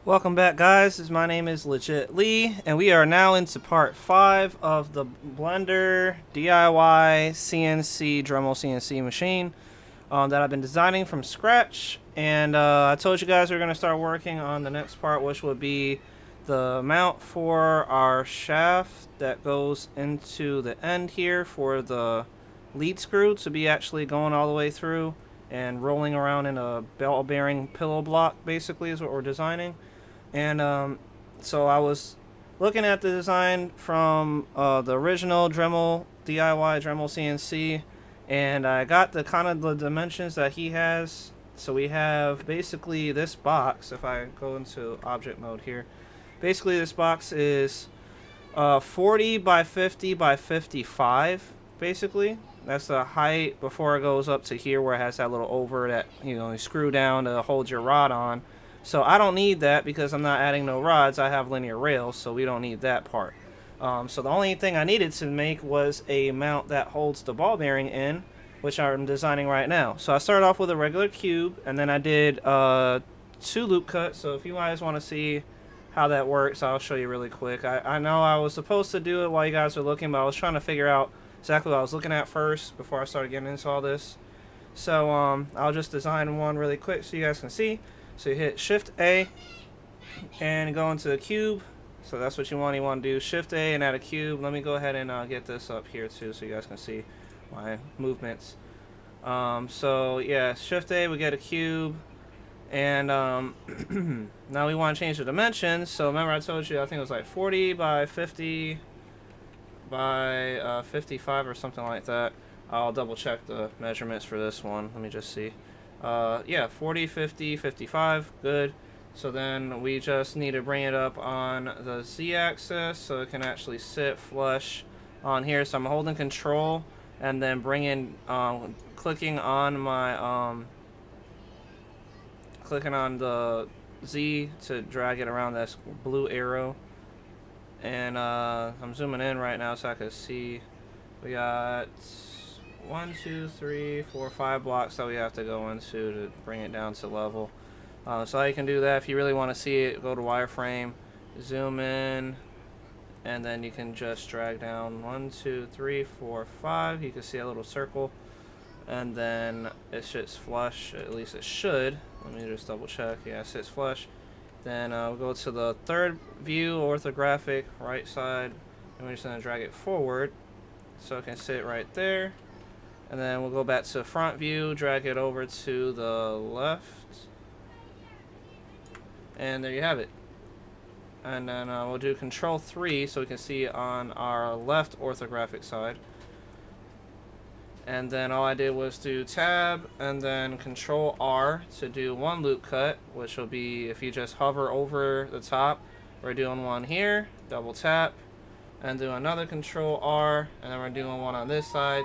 Welcome back, guys. My name is Legit Lee, and we are now into part 5 of the Blender DIY CNC Dremel CNC machine that I've been designing from scratch. And I told you guys we are going to start working on the next part, which would be the mount for our shaft that goes into the end here for the lead screw to be actually going all the way through and rolling around in a ball bearing pillow block, basically, is what we're designing. And so I was looking at the design from the original Dremel DIY Dremel CNC, and I got the kind of the dimensions that he has. So we have basically this box. If I go into object mode here, basically this box is 40 by 50 by 55. Basically, that's the height before it goes up to here, where it has that little over that you screw down to hold your rod on. So I don't need that because I'm not adding no rods. I have linear rails, so we don't need that part. So the only thing I needed to make was a mount that holds the ball bearing in, which I'm designing right now. So I started off with a regular cube, and then I did 2 loop cuts. So if you guys want to see how that works, I'll show you really quick. I know I was supposed to do it while you guys were looking, but I was trying to figure out exactly what I was looking at first before I started getting into all this. So I'll just design one really quick so you guys can see. So you hit Shift A and go into the cube. So that's what you want. You want to do Shift A and add a cube. Let me go ahead and get this up here too so you guys can see my movements. So yeah, Shift A, we get a cube. And now we want to change the dimensions. So remember I told you I think it was like 40 by 50 by 55 or something like that. I'll double check the measurements for this one. Let me just see. Yeah, 40, 50, 55, good. So then we just need to bring it up on the Z-axis so it can actually sit flush on here. So I'm holding control and then bringing, clicking on my, clicking on the Z to drag it around this blue arrow. And I'm zooming in right now so I can see. We got 1, 2, 3, 4, 5 blocks that we have to go into to bring it down to level. So you can do that. If you really want to see it, go to wireframe, zoom in, and then you can just drag down 1, 2, 3, 4, 5. You can see a little circle, and then it sits flush. At least it should. Let me just double check. Yeah, it sits flush. Then we'll go to the third view, orthographic, right side, and we're just going to drag it forward so it can sit right there. And then we'll go back to front view, drag it over to the left. And there you have it. And then we'll do Control 3 so we can see on our left orthographic side. And then all I did was do Tab and then Control R to do 1 loop cut, which will be if you just hover over the top. We're doing one here, double tap, and do another Control R, and then we're doing one on this side.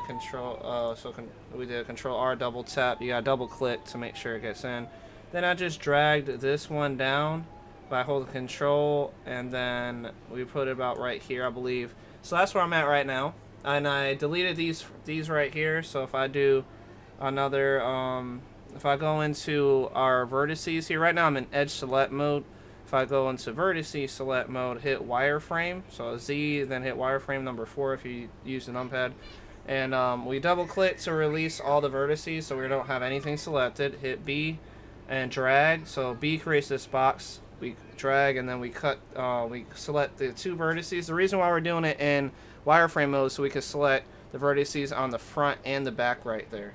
We did Control R, double tap. You gotta double click to make sure it gets in. Then I just dragged this one down by holding Control, and then we put it about right here, I believe. So that's where I'm at right now. And I deleted these right here. So if I do another, if I go into our vertices here, right now I'm in Edge Select mode. If I go into vertices select mode, hit wireframe, so Z, then hit wireframe number 4 if you use the numpad, and we double click to release all the vertices so we don't have anything selected. Hit B and drag, so B creates this box. We drag and then we cut. We select the 2 vertices. The reason why we're doing it in wireframe mode so we can select the vertices on the front and the back right there.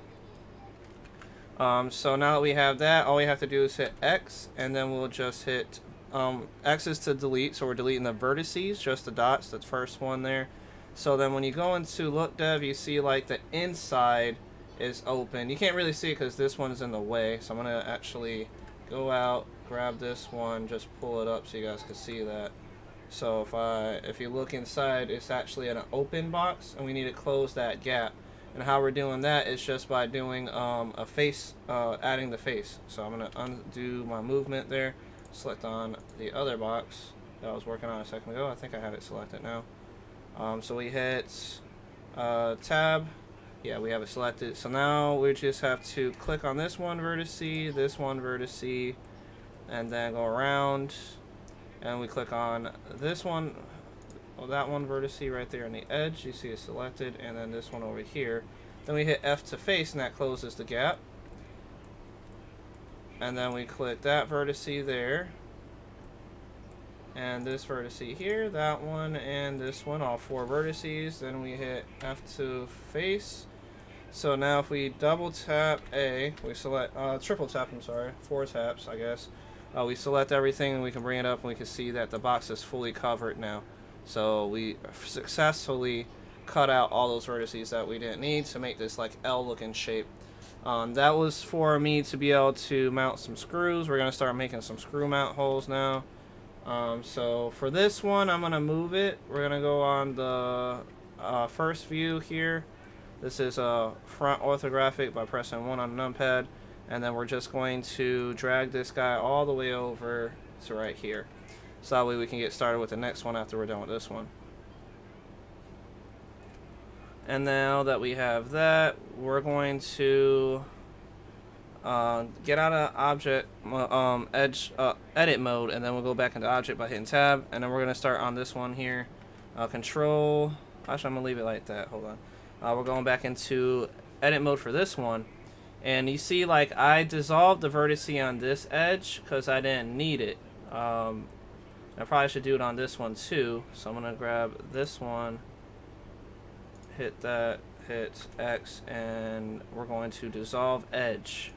So now that we have that, all we have to do is hit X, and then we'll just hit X is to delete, so we're deleting the vertices, just the dots, the first one there. So then when you go into look dev, you see like the inside is open. You can't really see it because this one's in the way, so I'm gonna actually go out, grab this one, just pull it up so you guys can see that. So if you look inside, it's actually an open box, and we need to close that gap. And how we're doing that is just by doing a face, adding the face. So I'm gonna undo my movement there. Select on the other box that I was working on a second ago. I think I have it selected now. So we hit tab. Yeah, we have it selected. So now we just have to click on this one vertice, and then go around and we click on this one, well, that one vertex right there on the edge. You see it selected, and then this one over here. Then we hit F to face, and that closes the gap. And then we click that vertex there, and this vertex here, that one, and this one, all 4 vertices. Then we hit F to face. So now if we double tap A, we select, triple tap, I'm sorry, 4 taps, I guess. We select everything, and we can bring it up, and we can see that the box is fully covered now. So we successfully cut out all those vertices that we didn't need to make this like L looking shape. That was for me to be able to mount some screws. We're going to start making some screw mount holes now. So for this one, I'm going to move it. We're going to go on the first view here. This is a front orthographic by pressing 1 on the numpad. And then we're just going to drag this guy all the way over to right here. So that way we can get started with the next one after we're done with this one. And now that we have that, we're going to get out of object edit mode, and then we'll go back into object by hitting tab, and then we're going to start on this one here. Control, actually I'm going to leave it like that, hold on. We're going back into edit mode for this one. And you see, like, I dissolved the vertex on this edge because I didn't need it. I probably should do it on this one too. So I'm going to grab this one, hit that, hit X, and we're going to dissolve edge.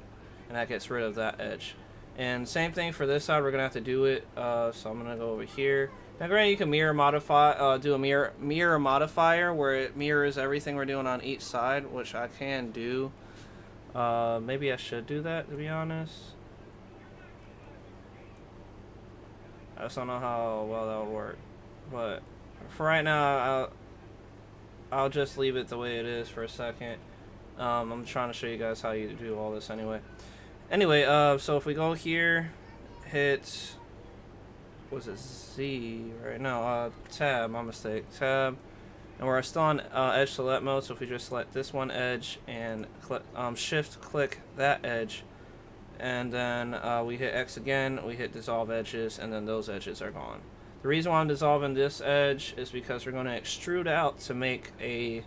And that gets rid of that edge. And same thing for this side, we're going to have to do it. So I'm going to go over here. Now granted, you can mirror modify, do a mirror modifier where it mirrors everything we're doing on each side, which I can do. Maybe I should do that, to be honest. I just don't know how well that will work. But for right now, I'll just leave it the way it is for a second. I'm trying to show you guys how you do all this anyway. Anyway, so if we go here, hit, was it Z right now? Tab, my mistake, tab. And we're still on edge select mode, so if we just select this one edge and click, shift click that edge, and then we hit X again, we hit dissolve edges, and then those edges are gone. The reason why I'm dissolving this edge is because we're going to extrude out to make a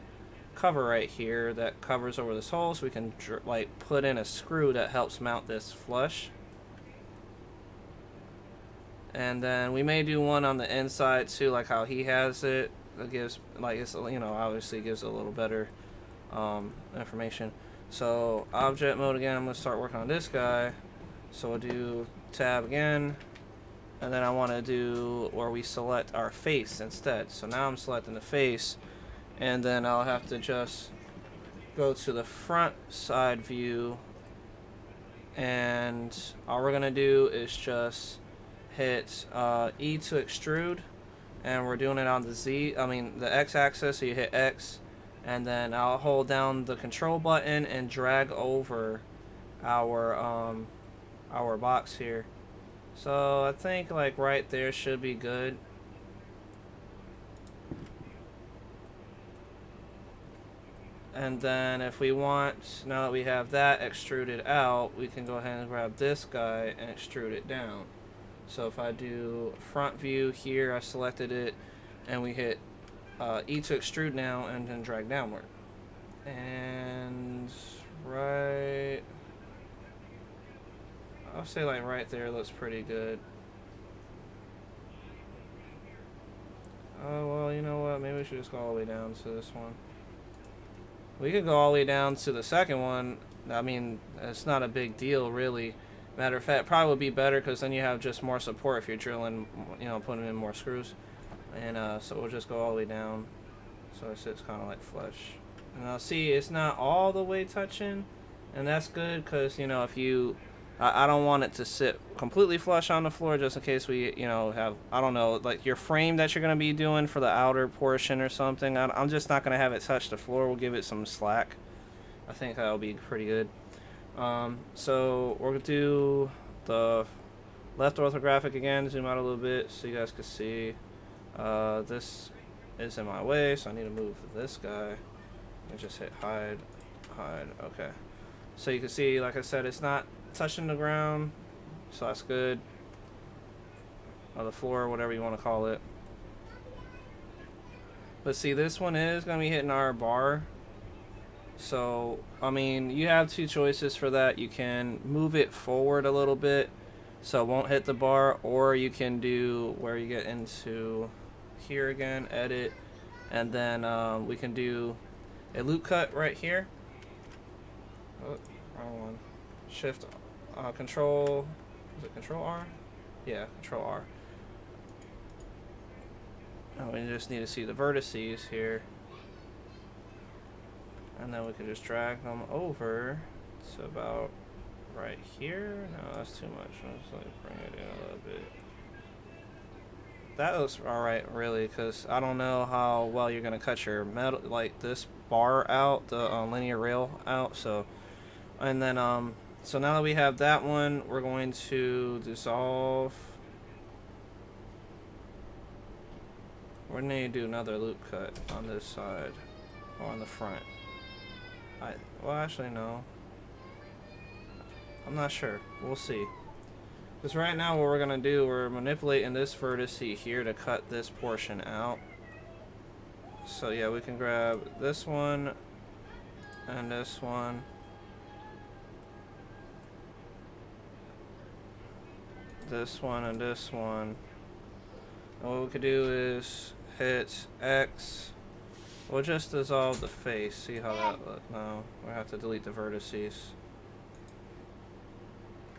cover right here that covers over this hole, so we can like put in a screw that helps mount this flush. And then we may do one on the inside too, like how he has it. That gives, like, it's, you know, obviously gives a little better information. So object mode again, I'm going to start working on this guy. So we'll do tab again, and then I want to do where we select our face instead. So now I'm selecting the face, and then I'll have to just go to the front side view, and all we're going to do is just hit E to extrude. And we're doing it on the X-axis, so you hit X, and then I'll hold down the control button and drag over our box here. So I think like right there should be good. And then if we want, now that we have that extruded out, we can go ahead and grab this guy and extrude it down. So if I do front view here, I selected it, and we hit E to extrude now, and then drag downward. And right, I'll say like right there looks pretty good. Oh, well, you know what, maybe we should just go all the way down to this one. We could go all the way down to the second one. I mean, it's not a big deal really. Matter of fact, probably would be better because then you have just more support if you're drilling, you know, putting in more screws. And so we'll just go all the way down so it sits kind of like flush. And I'll see it's not all the way touching, and that's good because, you know, if you, I don't want it to sit completely flush on the floor just in case we, you know, have, I don't know, like your frame that you're going to be doing for the outer portion or something. I'm just not going to have it touch the floor. We'll give it some slack. I think that'll be pretty good. So we're going to do the left orthographic again, zoom out a little bit so you guys can see. This is in my way, so I need to move this guy. And just hit hide, hide, okay. So you can see, like I said, it's not touching the ground, so that's good. or the floor, whatever you want to call it. But see, this one is going to be hitting our bar. So, I mean, you have two choices for that. You can move it forward a little bit so it won't hit the bar, or you can do where you get into here again, edit, and then we can do a loop cut right here. Oh, wrong one. Shift, control, is it control R? Yeah, control R. And we just need to see the vertices here. And then we can just drag them over to about right here. No, that's too much. Let's like bring it in a little bit. That looks alright, really, because I don't know how well you're going to cut your metal, like this bar out, the linear rail out. So, and then, so now that we have that one, we're going to dissolve. We're going to do another loop cut on this side, or on the front. Well, actually, no. I'm not sure. We'll see. Because right now what we're going to do, we're manipulating this vertex here to cut this portion out. So yeah, we can grab this one and this one. This one and this one. And what we could do is hit X. We'll just dissolve the face. See how that looks. No, we have to delete the vertices.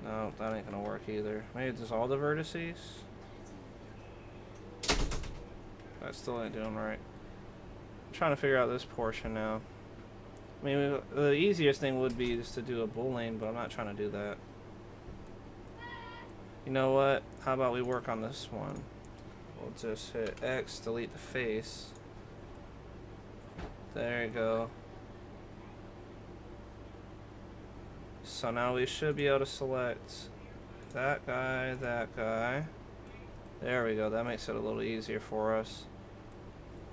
No, that ain't gonna work either. Maybe dissolve the vertices. That still ain't doing right. I'm trying to figure out this portion now. I mean, the easiest thing would be just to do a boolean, but I'm not trying to do that. You know what? How about we work on this one? We'll just hit X, delete the face. There you go. So now we should be able to select that guy, that guy. There we go. That makes it a little easier for us.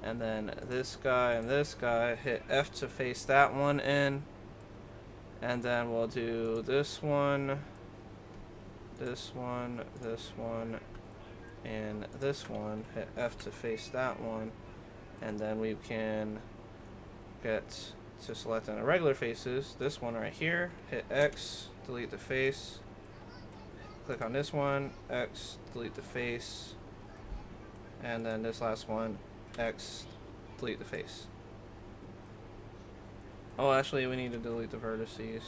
And then this guy and this guy. Hit F to face that one in. And then we'll do this one, this one, this one, and this one. Hit F to face that one. And then we can get to selecting the regular faces. This one right here, hit X, delete the face. Click on this one, X, delete the face. And then this last one, X, delete the face. Oh, actually, we need to delete the vertices,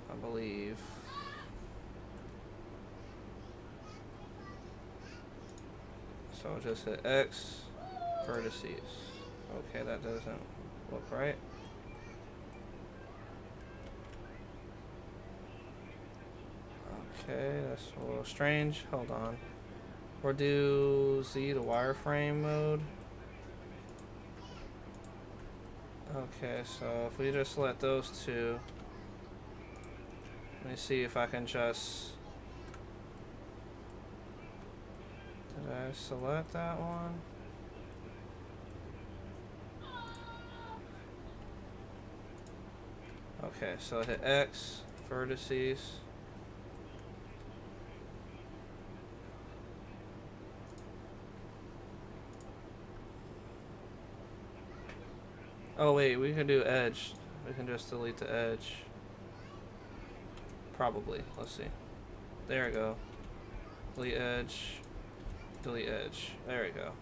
I believe. So just hit X, vertices. Okay, that doesn't look right. Okay, that's a little strange. Hold on. We'll do Z to wireframe mode. Okay, so if we just select those two, let me see if I can just... Did I select that one? Okay, so hit X, vertices. Oh wait, we can do edge. We can just delete the edge. Probably. Let's see. There we go. Delete edge. Delete edge. There we go.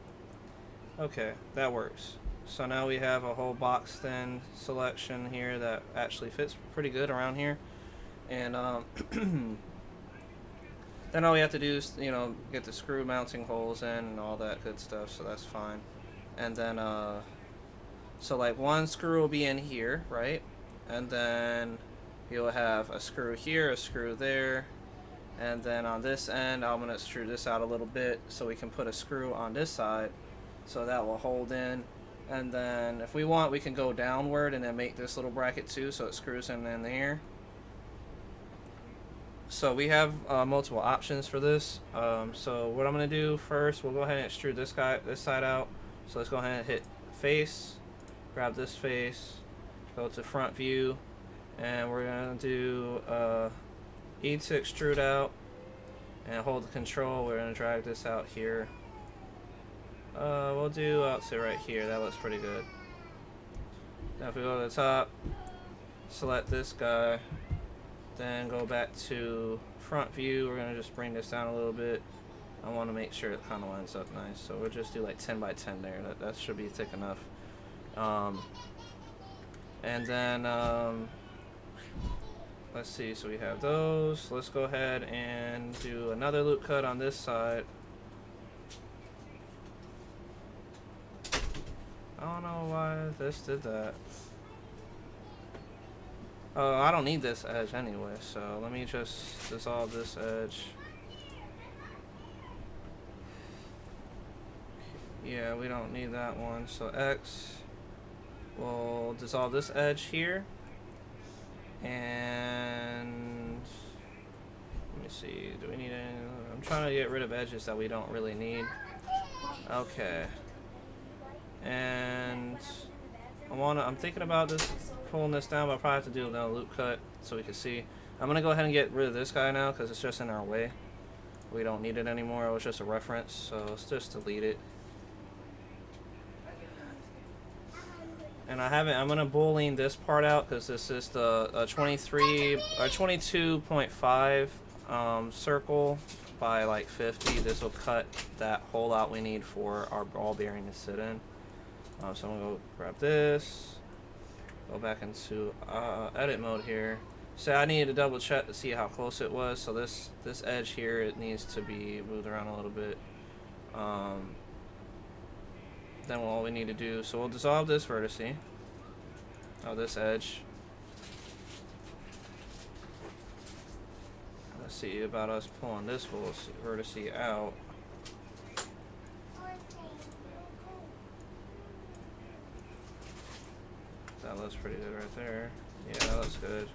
Okay, that works. So now we have a whole box thin selection here that actually fits pretty good around here. And then all we have to do is, you know, get the screw mounting holes in and all that good stuff, so that's fine. And then so like one screw will be in here, right? And then you'll have a screw here, a screw there, and then on this end I'm going to screw this out a little bit so we can put a screw on this side, so that will hold in. And then if we want, we can go downward and then make this little bracket too, so it screws in there. So we have multiple options for this. So what I'm going to do first, we'll go ahead and extrude this side out. So let's go ahead and hit face, grab this face, go to front view, and we're going to do E to extrude out, and hold the control. We're gonna drag this out here. We'll do out to right here. That looks pretty good. Now if we go to the top, select this guy, then go back to front view. We're gonna just bring this down a little bit. I want to make sure it kind of lines up nice, so we'll just do like 10 by 10 there. That should be thick enough. And then let's see, so we have those. Let's go ahead and do another loop cut on this side. I don't know why this did that. Oh, I don't need this edge anyway, so let me just dissolve this edge. Yeah, we don't need that one, so X. We'll dissolve this edge here. And let me see, do we need any? I'm trying to get rid of edges that we don't really need. Okay. And I'm thinking about this, pulling this down, but I probably have to do another loop cut so we can see. I'm gonna go ahead and get rid of this guy now because it's just in our way. We don't need it anymore. It was just a reference, so let's just delete it. And I'm gonna boolean this part out because this is the 23 or 22.5 circle by like 50. This will cut that hole out we need for our ball bearing to sit in. So I'm gonna go grab this, go back into edit mode here. So I needed to double check to see how close it was. So this edge here, it needs to be moved around a little bit. Then all we need to do, so we'll dissolve this vertice of this edge. Let's see about us pulling this vertice out. That looks pretty good right there. Yeah, that looks good.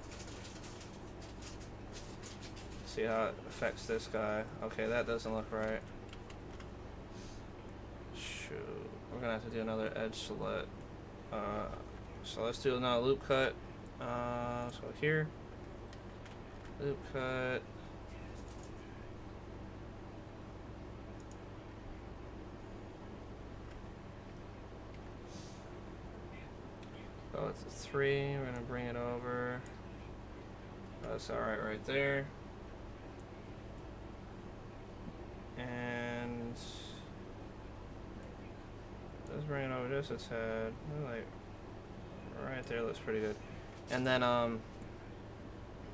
See how it affects this guy. Okay, that doesn't look right. Shoot. We're gonna have to do another edge select. So let's do another loop cut. So here, loop cut. Oh, it's a 3. We're gonna bring it over. That's all right there. And let's bring it over just a tad. Like right there looks pretty good. And then now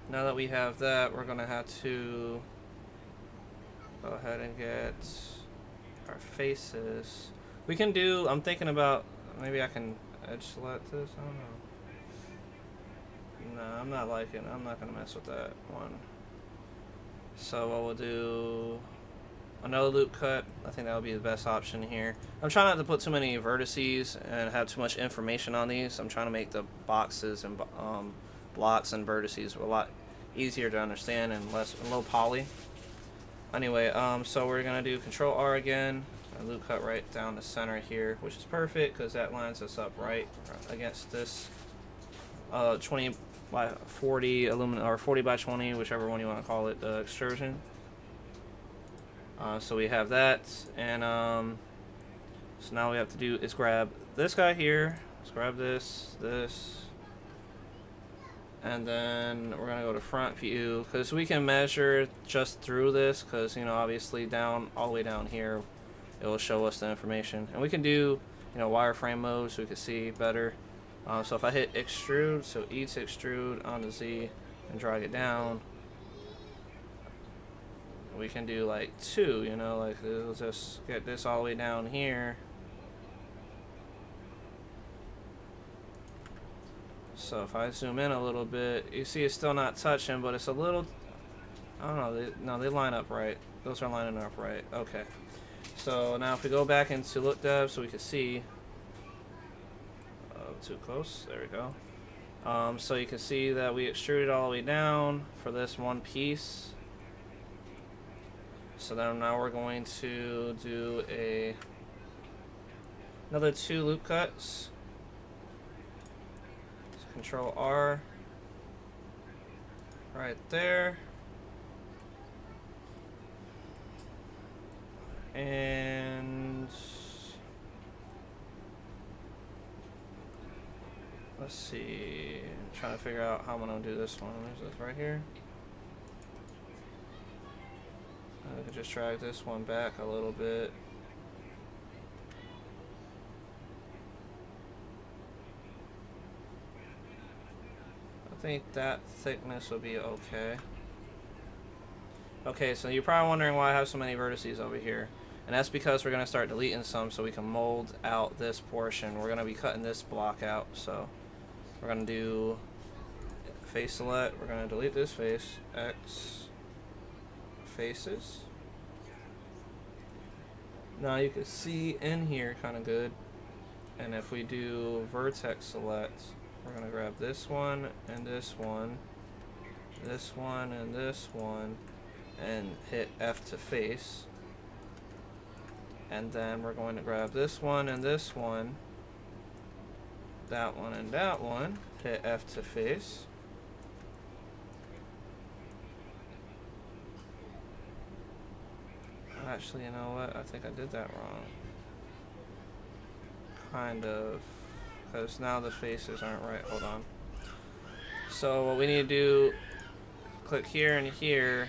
that we have that, we're gonna have to go ahead and get our faces. We can do, I'm thinking about maybe I can edge select this. I don't know. No, I'm not liking it. I'm not gonna mess with that one. So what we'll do, another loop cut. I think that would be the best option here. I'm trying not to put too many vertices and have too much information on these. I'm trying to make the boxes and blocks and vertices a lot easier to understand and low poly. Anyway, so we're gonna do Control R again. A loop cut right down the center here, which is perfect because that lines us up right against this 20 by 40 aluminum, or 40 by 20, whichever one you want to call it, the extrusion. So we have that, and so now we have to do is grab this guy here. Let's grab this, and then we're gonna go to front view because we can measure just through this because, you know, obviously down all the way down here it will show us the information, and we can do, you know, wireframe mode so we can see better. So if I hit extrude, so E to extrude onto Z and drag it down, we can do like 2, you know, like it'll just get this all the way down here. So if I zoom in a little bit, you see it's still not touching, but it's a little, I don't know, they line up right. Those are lining up right. Okay. So now if we go back into look dev so we can see, too close, there we go. So you can see that we extruded all the way down for this one piece. So then now we're going to do another 2 loop cuts. So Control R right there. And let's see, I'm trying to figure out how I'm gonna do this one. There's this right here. I can just drag this one back a little bit. I think that thickness will be okay. Okay, so you're probably wondering why I have so many vertices over here. And that's because we're going to start deleting some so we can mold out this portion. We're going to be cutting this block out. So we're going to do face select. We're going to delete this face. X faces. Now you can see in here kind of good. And if we do vertex select, we're going to grab this one and this one, this one and this one, and hit F to face. And then we're going to grab this one and this one, that one and that one, hit F to face. Actually, you know what? I think I did that wrong. Kind of. Because now the faces aren't right. Hold on. So what we need to do, click here and here.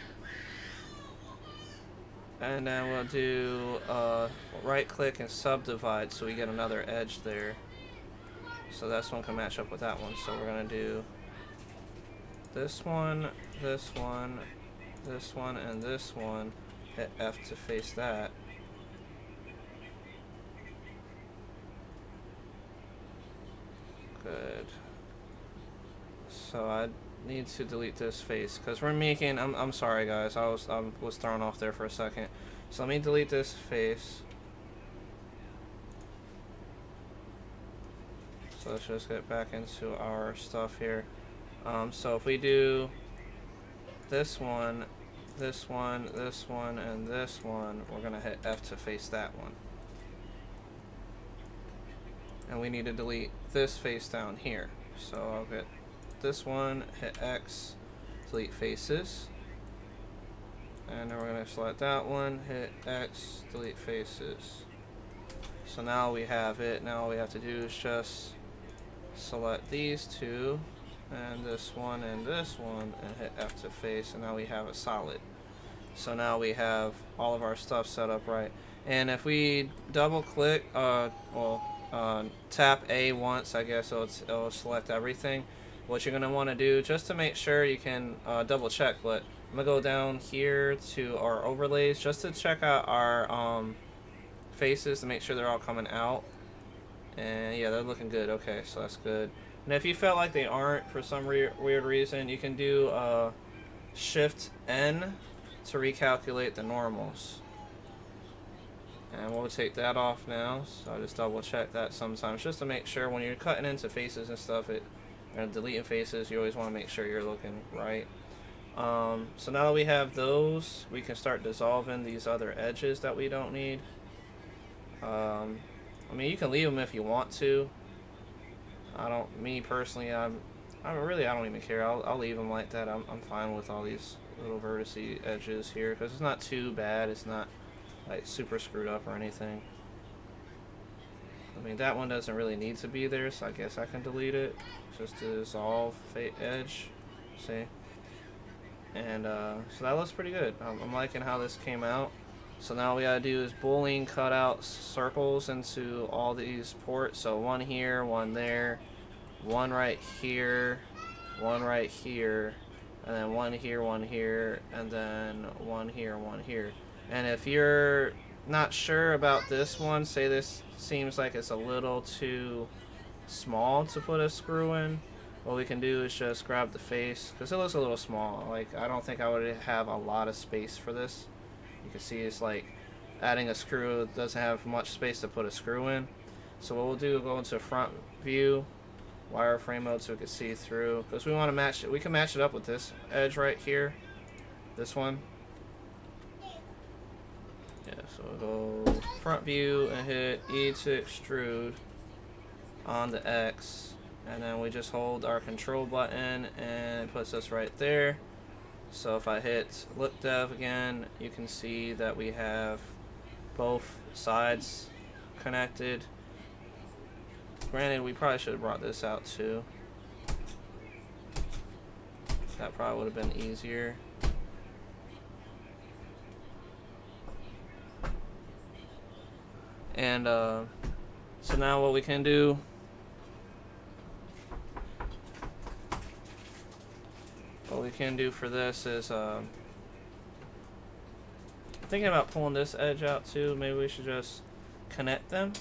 And then we'll do right click and subdivide so we get another edge there. So this one can match up with that one. So we're going to do this one, this one, this one, and this one. Hit F to face that. Good. So I need to delete this face because we're making. I'm sorry guys. I was thrown off there for a second. So let me delete this face. So let's just get back into our stuff here. So if we do this one, this one, this one, and this one, we're gonna hit F to face that one. And we need to delete this face down here. So I'll get this one, hit X, delete faces. And then we're going to select that one, hit X, delete faces. So now we have it. Now all we have to do is just select these two, and this one, and hit F to face, and now we have a solid. So now we have all of our stuff set up right. And if we double click, tap A once, I guess it'll select everything. What you're going to want to do, just to make sure you can double check, but I'm going to go down here to our overlays just to check out our faces to make sure they're all coming out. And yeah, they're looking good. Okay, so that's good. And if you felt like they aren't for some weird reason, you can do Shift N to recalculate the normals. And we'll take that off now, so I just double check that sometimes just to make sure when you're cutting into faces and stuff, and deleting faces, you always want to make sure you're looking right. So now that we have those, we can start dissolving these other edges that we don't need. I mean, you can leave them if you want to. Me personally, I don't even care. I'll leave them like that. I'm fine with all these little vertice edges here because it's not too bad. It's not like super screwed up or anything. I mean, that one doesn't really need to be there, so I guess I can delete it. Just to dissolve edge. See? And so that looks pretty good. I'm liking how this came out. So now all we gotta do is boolean cut out circles into all these ports. So one here, one there, one right here, one right here, and then one here, and then one here. And if you're not sure about this one, say this seems like it's a little too small to put a screw in, what we can do is just grab the face, because it looks a little small. Like, I don't think I would have a lot of space for this. You can see it's like adding a screw doesn't have much space to put a screw in. So what we'll do, we'll go into front view, wireframe mode, so we can see through, because we want to match it. We can match it up with this edge right here, this one. Yeah, so we'll go front view and hit E to extrude on the X, and then we just hold our control button and it puts us right there. So if I hit look dev again, you can see that we have both sides connected. Granted, we probably should have brought this out too. That probably would have been easier. And so now what we can do, for this is thinking about pulling this edge out too. Maybe we should just connect them.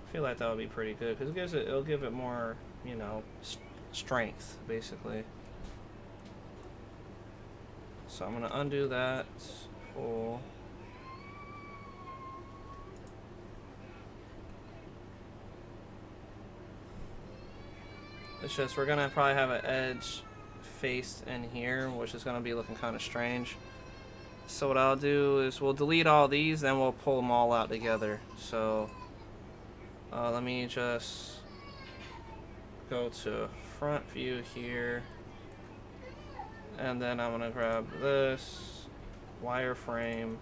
I feel like that would be pretty good because it'll give it more, you know, strength basically. So I'm gonna undo that, pull. It's just we're gonna probably have an edge faced in here, which is gonna be looking kind of strange. So what I'll do is we'll delete all these, then we'll pull them all out together. So let me just go to front view here, and then I'm gonna grab this wireframe,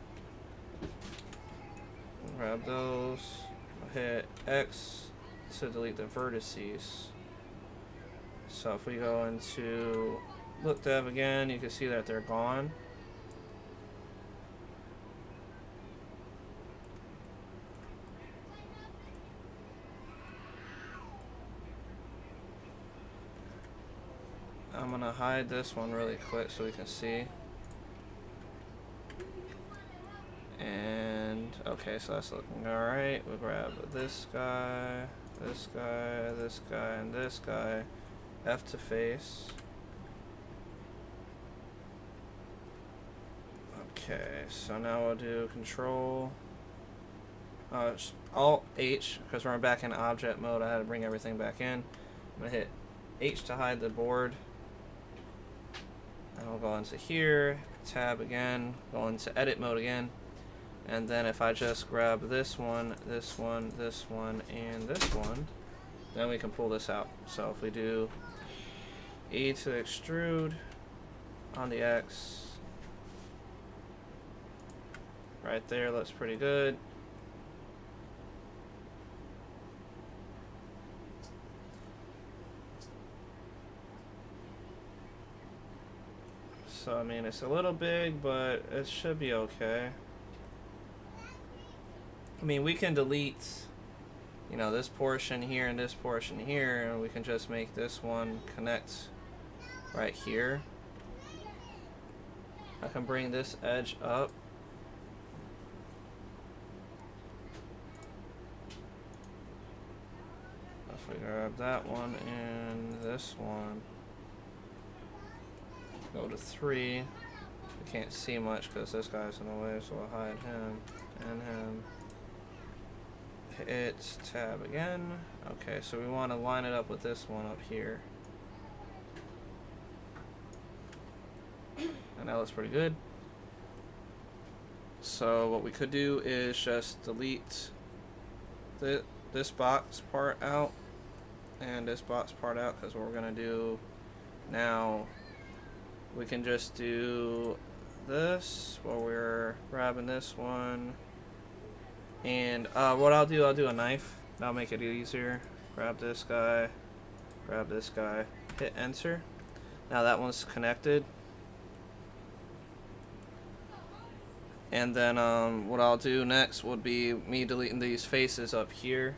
grab those, hit X to delete the vertices. So if we go into look dev again, you can see that they're gone. I'm gonna hide this one really quick so we can see. And okay, so that's looking alright. We'll grab this guy, this guy, this guy, and this guy. F to face. Okay, so now we'll do Control Alt H because we're back in object mode. I had to bring everything back in. I'm gonna hit H to hide the board, and we'll go into here, tab again, go into edit mode again, and then if I just grab this one, this one, this one, and this one, then we can pull this out. So if we do E to extrude on the X, right there, looks pretty good. So I mean, it's a little big, but it should be okay. I mean, we can delete, you know, this portion here and this portion here, and we can just make this one connect right here. I can bring this edge up. If we grab that one and this one, go to 3. We can't see much because this guy's in the way, so I'll hide him and him. Hit tab again. Okay, so we want to line it up with this one up here. And that looks pretty good. So what we could do is just delete this box part out and this box part out, because what we're going to do now, we can just do this while we're grabbing this one. And what I'll do a knife. That'll make it easier. Grab this guy, hit enter. Now that one's connected. And then what I'll do next would be me deleting these faces up here,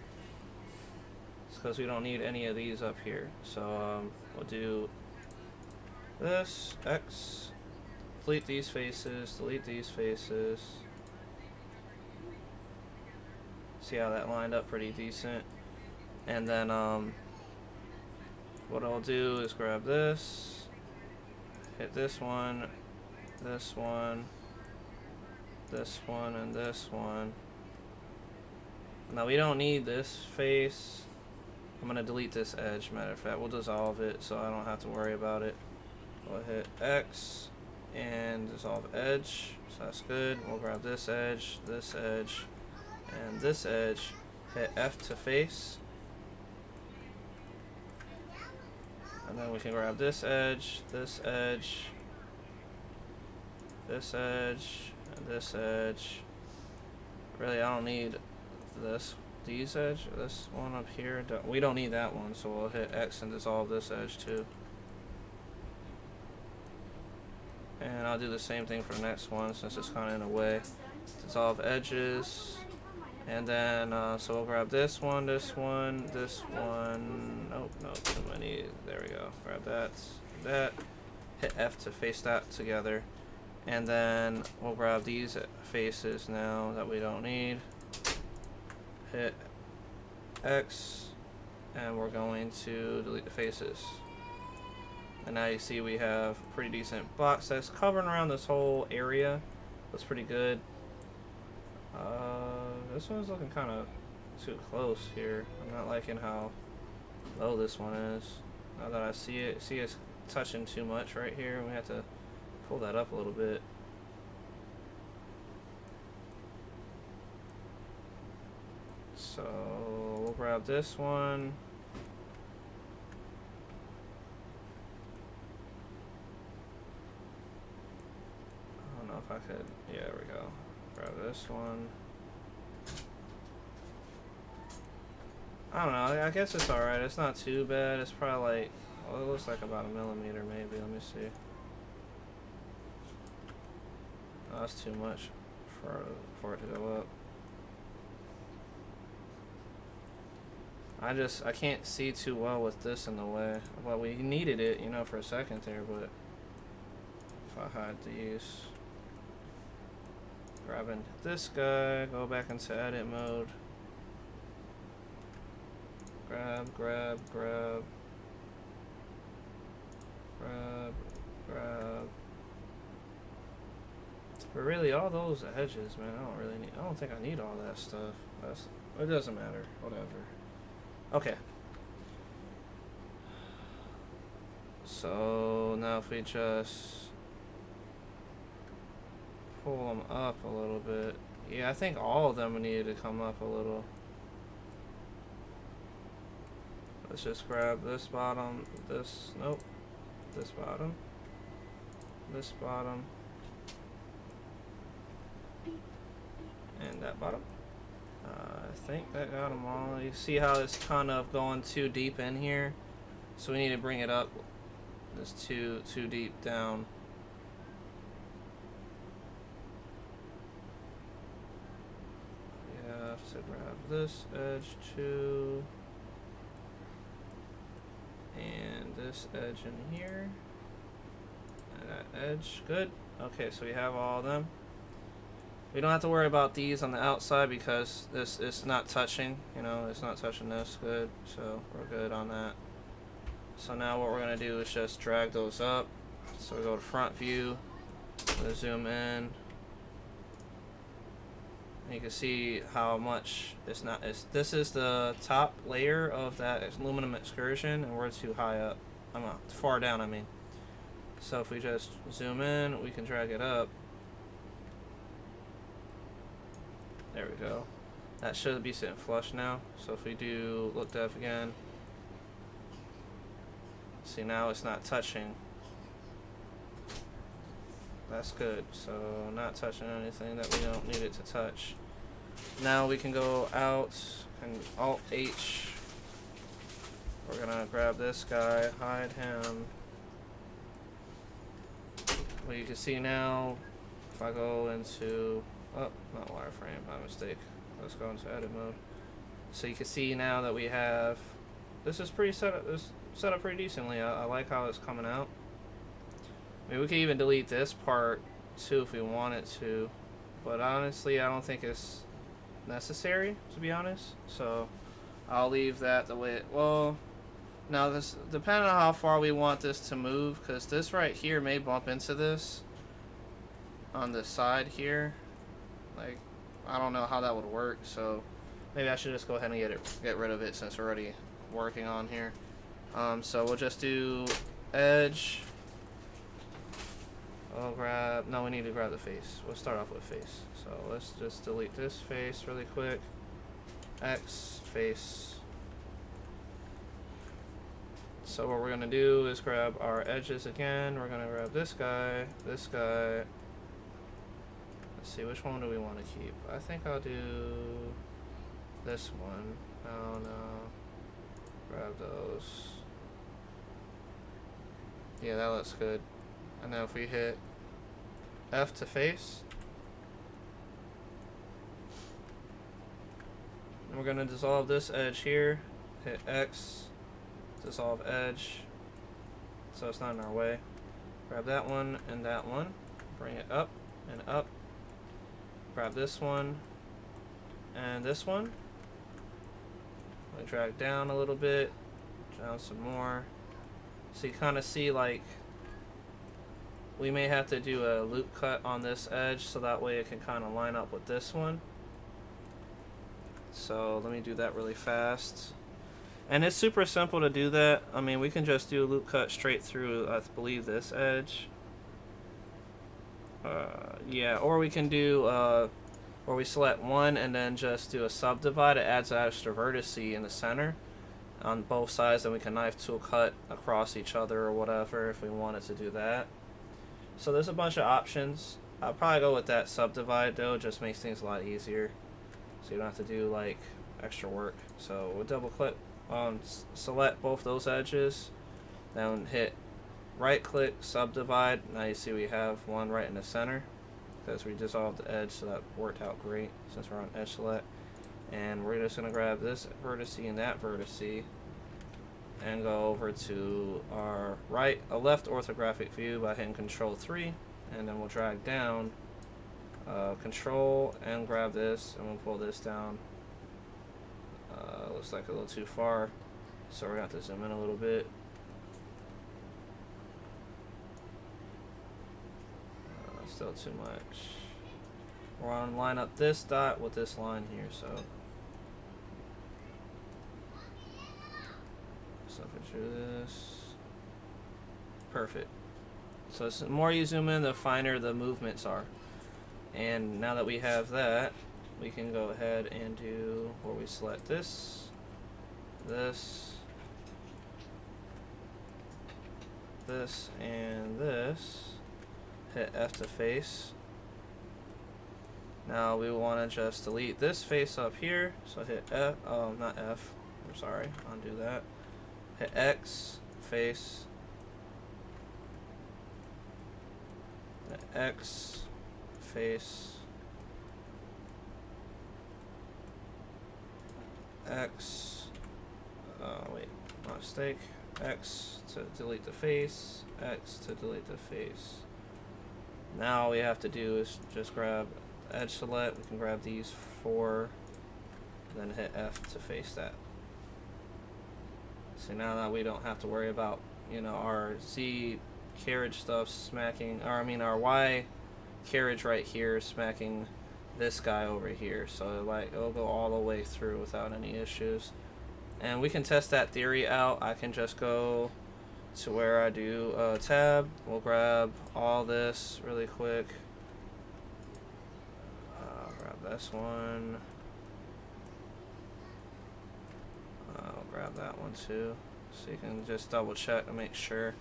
because we don't need any of these up here. So we'll do this, X, delete these faces, delete these faces. See how that lined up pretty decent. And then what I'll do is grab this, hit this one, this one, this one, and this one. Now we don't need this face. I'm gonna delete this edge, matter of fact. We'll dissolve it so I don't have to worry about it. We'll hit X and dissolve edge, so that's good. We'll grab this edge, and this edge, hit F to face. And then we can grab this edge, this edge, this edge, And this edge. Really, I don't need these edge. This one up here. We don't need that one, so we'll hit X and dissolve this edge too. And I'll do the same thing for the next one since it's kind of in a way. Dissolve edges. And then, so we'll grab this one, this one, this one. Nope, nope, too many. There we go. Grab that. Hit F to face that together. And then we'll grab these faces now that we don't need. Hit X. And we're going to delete the faces. And now you see we have a pretty decent box that's covering around this whole area. That's pretty good. This one's looking kind of too close here. I'm not liking how low this one is. Now that I see it's touching too much right here. We have to pull that up a little bit. So we'll grab this one. I don't know if I could. Yeah, there we go. Grab this one. I don't know. I guess it's alright. It's not too bad. It's probably like, well, it looks like about 1 millimeter maybe. Let me see. Oh, that's too much for it to go up. I can't see too well with this in the way. Well, we needed it, you know, for a second there, but if I hide these, grabbing this guy, go back into edit mode. Grab. But really, all those edges, man, I don't think I need all that stuff. It doesn't matter, whatever. Okay. So now if we just pull them up a little bit. Yeah, I think all of them needed to come up a little. Let's just grab this bottom, this bottom, and that bottom. I think that got them all. You see how it's kind of going too deep in here? So we need to bring it up. It's too deep down. We have to grab this edge too. And this edge in here. And that edge. Good. Okay, so we have all of them. We don't have to worry about these on the outside because this is not touching, you know, it's not touching this. Good. So we're good on that. So now what we're going to do is just drag those up. So we go to front view. We'll zoom in. And you can see how much it's not. This is the top layer of that aluminum excursion, and we're too high up. I'm not far down, I mean. So if we just zoom in, we can drag it up. There we go. That should be sitting flush now. So if we do look depth again, see now it's not touching. That's good. So not touching anything that we don't need it to touch. Now we can go out and Alt H. We're gonna grab this guy, hide him. Well, you can see now if I go into, oh, not wireframe, my mistake. Let's go into edit mode. So you can see now that we have, this is pretty set up pretty decently. I like how it's coming out. I mean, we can even delete this part too if we wanted to, but honestly I don't think it's necessary, to be honest. So I'll leave that the way it, well, now this depending on how far we want this to move, because this right here may bump into this on the side here. Like, I don't know how that would work, so maybe I should just go ahead and get rid of it since we're already working on here. So we'll just do edge. No, we need to grab the face. We'll start off with face. So let's just delete this face really quick. X, face. So what we're going to do is grab our edges again. We're going to grab this guy, this Let's see, which one do we want to keep? I think I'll do this one. Oh no. Grab those. Yeah, that looks good. And then if we hit F to face, and we're gonna dissolve this edge here. Hit X, dissolve edge, so it's not in our way. Grab that one and that one, bring it up and up. Grab this one and this one. I drag down a little bit, down some more. So you kind of see like we may have to do a loop cut on this edge so that way it can kind of line up with this one. So let me do that really fast. And it's super simple to do that. I mean, we can just do a loop cut straight through, I believe, this edge. Yeah, or we can do where we select one and then just do a subdivide. It adds an extra vertex in the center on both sides, and we can knife tool cut across each other or whatever if we wanted to do that. So there's a bunch of options. I'll probably go with that subdivide though, just makes things a lot easier. So you don't have to do like extra work. So we'll double click on select both those edges, then hit right click subdivide. Now you see we have one right in the center because we dissolved the edge, so that worked out great since we're on edge select. And we're just gonna grab this vertex and that vertex and go over to our left orthographic view by hitting Control 3, and then we'll drag down Control and grab this, and we'll pull this down. Looks like a little too far, so we're gonna have to zoom in a little bit. Still too much. We're gonna line up this dot with this line here, so if I do this, perfect. So the more you zoom in, the finer the movements are. And now that we have that, we can go ahead and do where we select this, this, and this. Hit F to face. Now we want to just delete this face up here. So hit F, oh, not F, I'm sorry, undo that. Hit X, face, hit X, face, X, wait, my mistake. X to delete the face, X to delete the face. Now all we have to do is just grab edge select. We can grab these four, then hit F to face that. So now that we don't have to worry about, you know, our Z carriage stuff smacking, or I mean our Y carriage right here smacking this guy over here. So like it'll go all the way through without any issues. And we can test that theory out. I can just go to where I do tab. We'll grab all this really quick. Grab this one. I'll grab that one too, so you can just double check to make sure.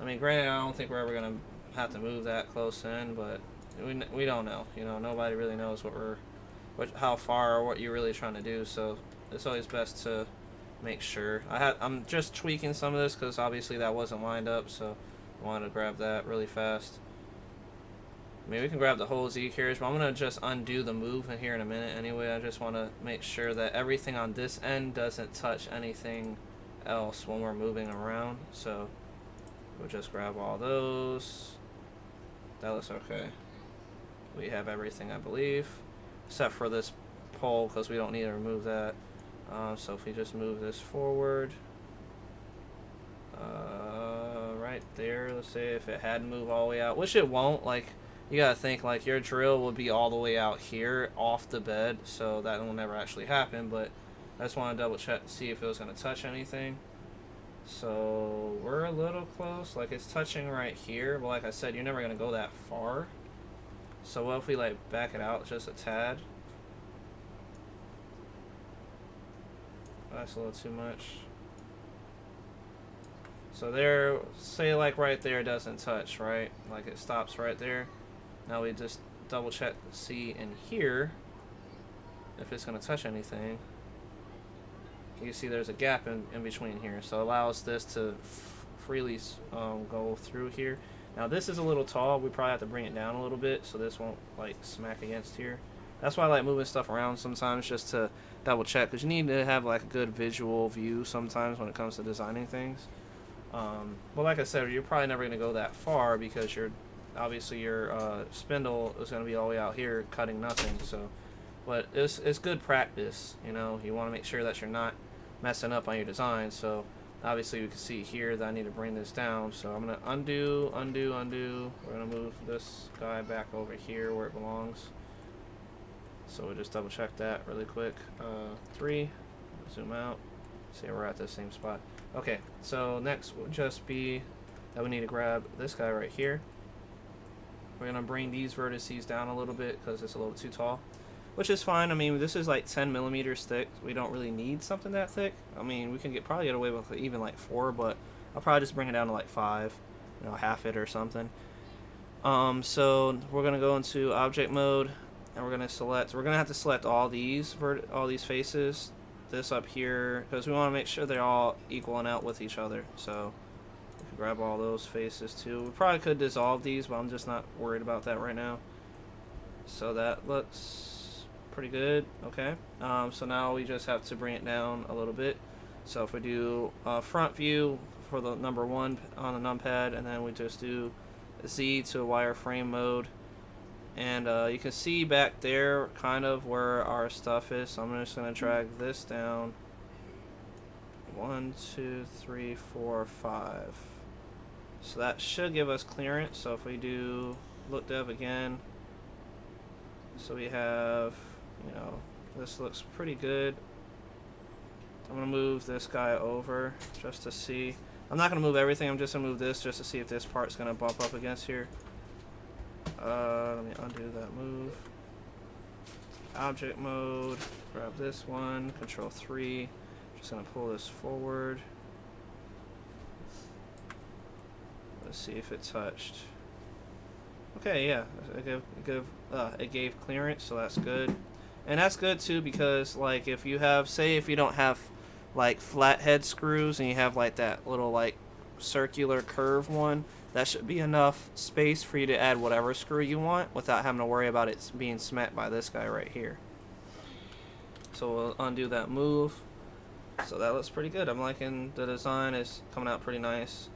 I mean, granted, I don't think we're ever gonna have to move that close in, but we don't know. You know, nobody really knows how far or what you're really trying to do. So it's always best to make sure. I'm just tweaking some of this because obviously that wasn't lined up, so I wanted to grab that really fast. I mean, we can grab the whole Z carriage, but I'm gonna just undo the move in here in a minute anyway. I just want to make sure that everything on this end doesn't touch anything else when we're moving around. So we'll just grab all those. That looks okay. We have everything, I believe, except for this pole because we don't need to remove that. So if we just move this forward, right there, let's say if it had to move all the way out, which it won't, like, you gotta think, like, your drill will be all the way out here off the bed, so that will never actually happen, but I just want to double check to see if it was going to touch anything. So we're a little close, like it's touching right here, but like I said, you're never going to go that far. So what if we like back it out just a tad? That's a little too much. So there, say like right there doesn't touch, right? Like it stops right there. Now we just double check to see in here if it's going to touch anything. You can see there's a gap in between here, so it allows this to freely go through here. Now this is a little tall. We probably have to bring it down a little bit so this won't like smack against here. That's why I like moving stuff around sometimes, just to double check, because you need to have like a good visual view sometimes when it comes to designing things. But like I said, you're probably never going to go that far because obviously your spindle is going to be all the way out here cutting nothing. So, but it's good practice. You know, you want to make sure that you're not messing up on your design. So obviously you can see here that I need to bring this down. So I'm going to undo. We're going to move this guy back over here where it belongs. So we'll just double check that really quick. 3, zoom out, see we're at the same spot. Okay, so next will just be that we need to grab this guy right here. We're gonna bring these vertices down a little bit because it's a little too tall, which is fine. I mean, this is like 10 millimeters thick. We don't really need something that thick. I mean, we can probably get away with even like 4, but I'll probably just bring it down to like 5, you know, half it or something. So we're gonna go into object mode. And we're gonna have to select all these faces, this up here, because we want to make sure they're all equaling out with each other. So we can grab all those faces too. We probably could dissolve these, but I'm just not worried about that right now. So that looks pretty good. Okay. So now we just have to bring it down a little bit. So if we do front view for the number 1 on the numpad, and then we just do Z to wireframe mode. And you can see back there kind of where our stuff is. So I'm just going to drag this down. 1, 2, 3, 4, 5. So that should give us clearance. So if we do look dev again, so we have, you know, this looks pretty good. I'm going to move this guy over just to see. I'm not going to move everything. I'm just going to move this just to see if this part's going to bump up against here. Let me undo that move. Object mode, grab this one, control 3. Just gonna pull this forward. Let's see if it touched. Okay, yeah, it gave clearance, so that's good. And that's good too, because like if you have, say if you don't have like flathead screws and you have like that little like circular curve one, that should be enough space for you to add whatever screw you want without having to worry about it being smacked by this guy right here. So we'll undo that move. So that looks pretty good. I'm liking the design. Is coming out pretty nice.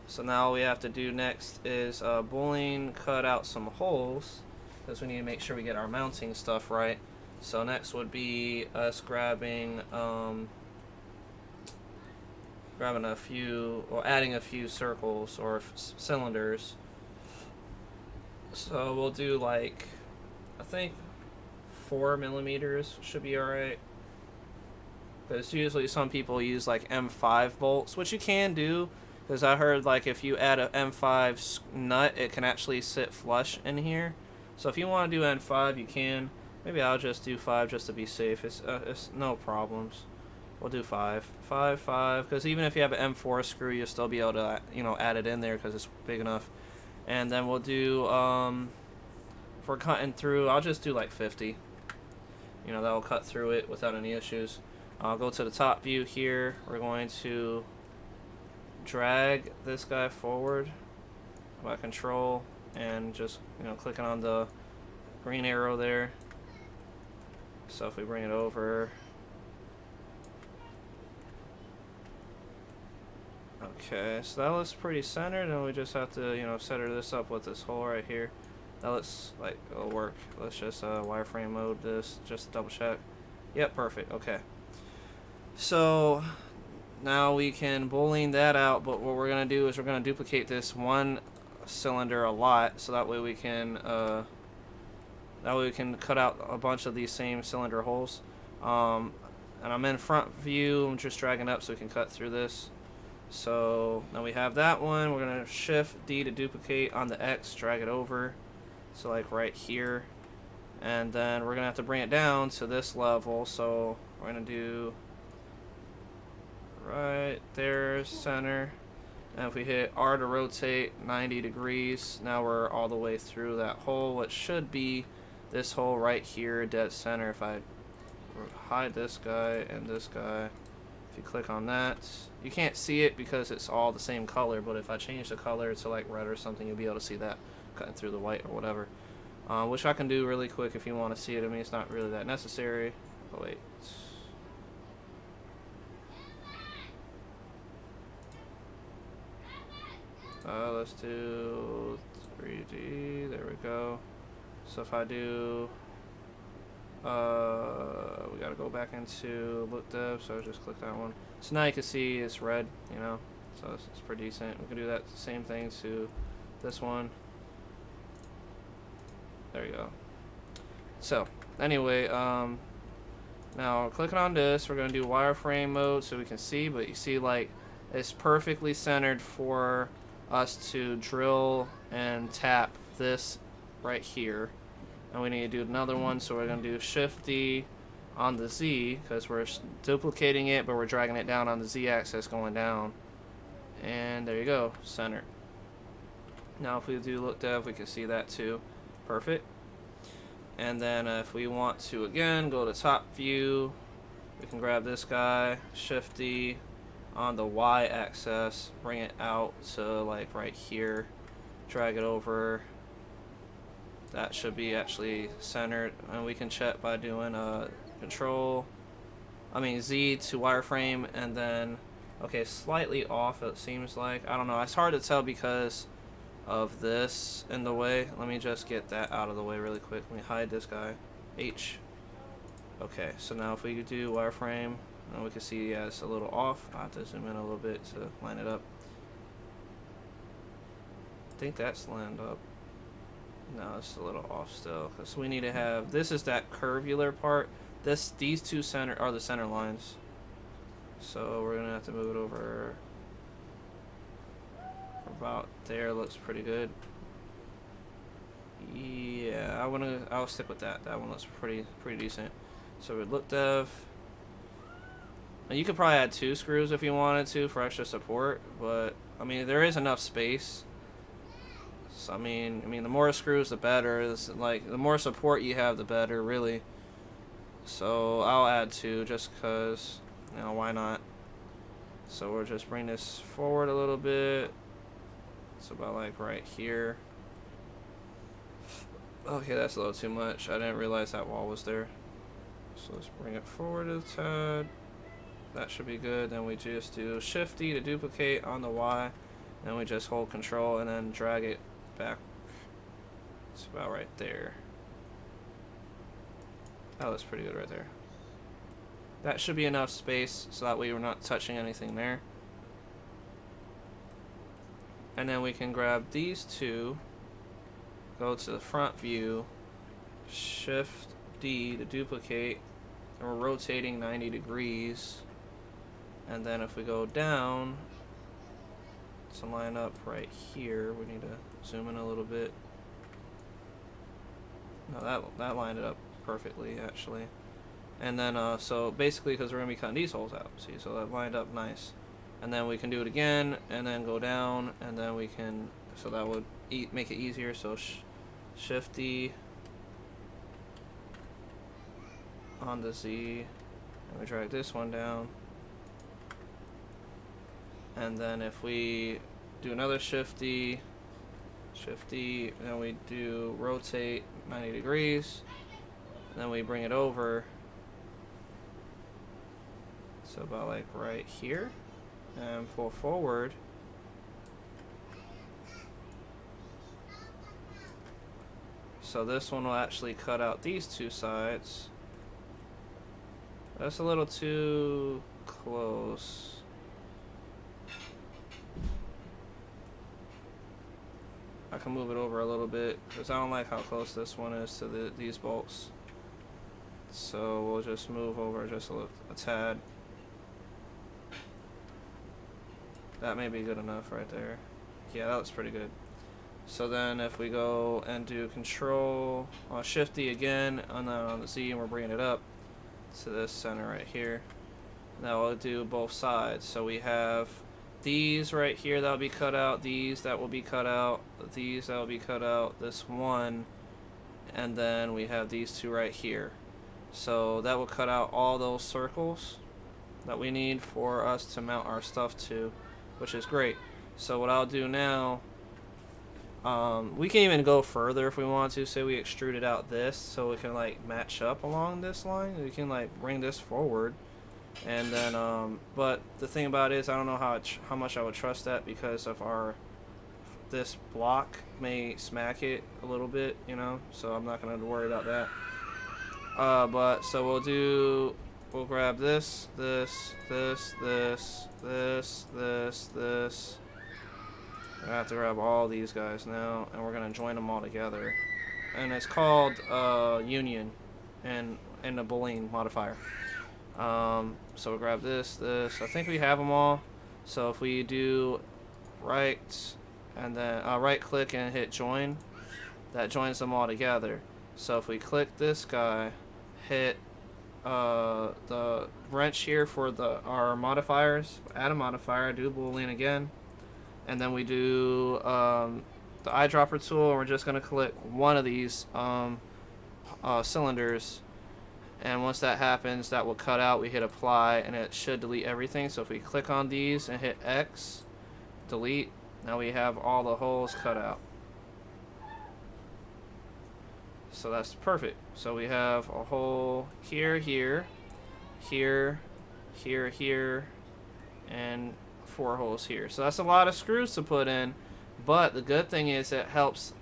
So now all we have to do next is boolean cut out some holes, because we need to make sure we get our mounting stuff right. So next would be us grabbing a few, or adding a few circles or cylinders. So we'll do like, I think 4 millimeters should be alright. Because usually some people use like M5 bolts, which you can do, because I heard like if you add a M5 nut, it can actually sit flush in here. So if you want to do N5, you can. Maybe I'll just do 5 just to be safe. It's no problems. We'll do 5, because even if you have an M4 screw, you'll still be able to, you know, add it in there because it's big enough. And then we'll do, if we're cutting through, I'll just do like 50. You know, that'll cut through it without any issues. I'll go to the top view here. We're going to drag this guy forward by control and just, you know, clicking on the green arrow there. So if we bring it over, okay, so that looks pretty centered, and we just have to, you know, center this up with this hole right here. That looks like it'll work. Let's just wireframe mode this, just double check. Yep, perfect. Okay. So now we can boolean that out, but what we're gonna do is we're gonna duplicate this one cylinder a lot, so that way we can cut out a bunch of these same cylinder holes. And I'm in front view. I'm just dragging up so we can cut through this. So now we have that one. We're gonna shift D to duplicate on the X, drag it over, so like right here, and then we're gonna have to bring it down to this level. So we're gonna do right there, center, And if we hit R to rotate 90 degrees, now we're all the way through that hole, which should be this hole right here, dead center. If I hide this guy and this guy, if you click on that, you can't see it because it's all the same color, but if I change the color to like red or something, you'll be able to see that cutting through the white or whatever. Which I can do really quick if you want to see it. I mean, it's not really that necessary. Oh, wait. Let's do 3D. There we go. So if I do, we gotta go back into look dev. So I just click that one. So now you can see it's red, you know. So it's pretty decent. We can do that same thing to this one. There you go. So anyway, now clicking on this, we're gonna do wireframe mode so we can see. But you see, like, it's perfectly centered for us to drill and tap this right here, and we need to do another one, so we're going to do Shift D on the Z because we're duplicating it, but we're dragging it down on the Z axis going down, and there you go, center. Now if we do look dev, we can see that too. Perfect. And then if we want to again go to top view, we can grab this guy, Shift D on the Y axis, bring it out to like right here, drag it over. That should be actually centered, and we can check by doing Z to wireframe, and then okay, slightly off it seems like. I don't know, it's hard to tell because of this in the way. Let me just get that out of the way really quick. Let me hide this guy, H. Okay, so now if we do wireframe, and we can see, yeah, it's a little off. I have to zoom in a little bit to line it up. I think that's lined up. No, it's a little off still, because we need to have, this is that curvular part. These two are the center lines. So we're gonna have to move it over about there. Looks pretty good. Yeah, I'll stick with that. That one looks pretty decent. So we look dev. And you could probably add 2 screws if you wanted to for extra support, but I mean there is enough space. So I mean the more screws the better. It's like the more support you have the better, really. So I'll add 2 just cause, you know, why not? So we'll just bring this forward a little bit. It's about like right here. Okay, that's a little too much. I didn't realize that wall was there. So let's bring it forward a tad. That should be good. Then we just do Shift D to duplicate on the Y. Then we just hold Control and then drag it back. It's about right there. Oh, that's pretty good right there. That should be enough space so that way we're not touching anything there. And then we can grab these 2, go to the front view, Shift D to duplicate, and we're rotating 90 degrees. And then if we go down to line up right here, we need to zoom in a little bit. No, that lined it up perfectly actually. And then so basically, because we're gonna be cutting these holes out, see, so that lined up nice. And then we can do it again, and then go down, and then we can, so that would make it easier. So Shift D on the Z, and we drag this one down. And then if we do another Shift D, and then we do rotate 90 degrees, and then we bring it over. So about like right here, and pull forward. So this one will actually cut out these 2 sides. That's a little too close. I can move it over a little bit because I don't like how close this one is to these bolts. So we'll just move over just a tad. That may be good enough right there. Yeah, that looks pretty good. So then if we go and do Control, Shift D again on the Z, and we're bringing it up to this center right here. Now we'll do both sides. So we have these right here that will be cut out, these that will be cut out, these that will be cut out, this one, and then we have these two right here. So that will cut out all those circles that we need for us to mount our stuff to, which is great. So what I'll do now, we can even go further if we want to. Say we extruded out this so it can like match up along this line. We can like bring this forward, and then but the thing about it is I don't know how much I would trust that, because of this block may smack it a little bit, you know, so I'm not gonna worry about that. But so we'll grab this. I have to grab all these guys now, and we're gonna join them all together. And it's called union and a Boolean modifier. So we'll grab this. I think we have them all. So if we do right and then right click and hit join, that joins them all together. So if we click this guy, hit the wrench here for our modifiers, add a modifier, do Boolean again, and then we do the eyedropper tool, and we're just going to click one of these cylinders, and once that happens, that will cut out. We hit apply, and it should delete everything. So if we click on these and hit X, delete, now we have all the holes cut out. So that's perfect. So we have a hole here, here, here, here, here, and 4 holes here. So that's a lot of screws to put in, but the good thing is it helps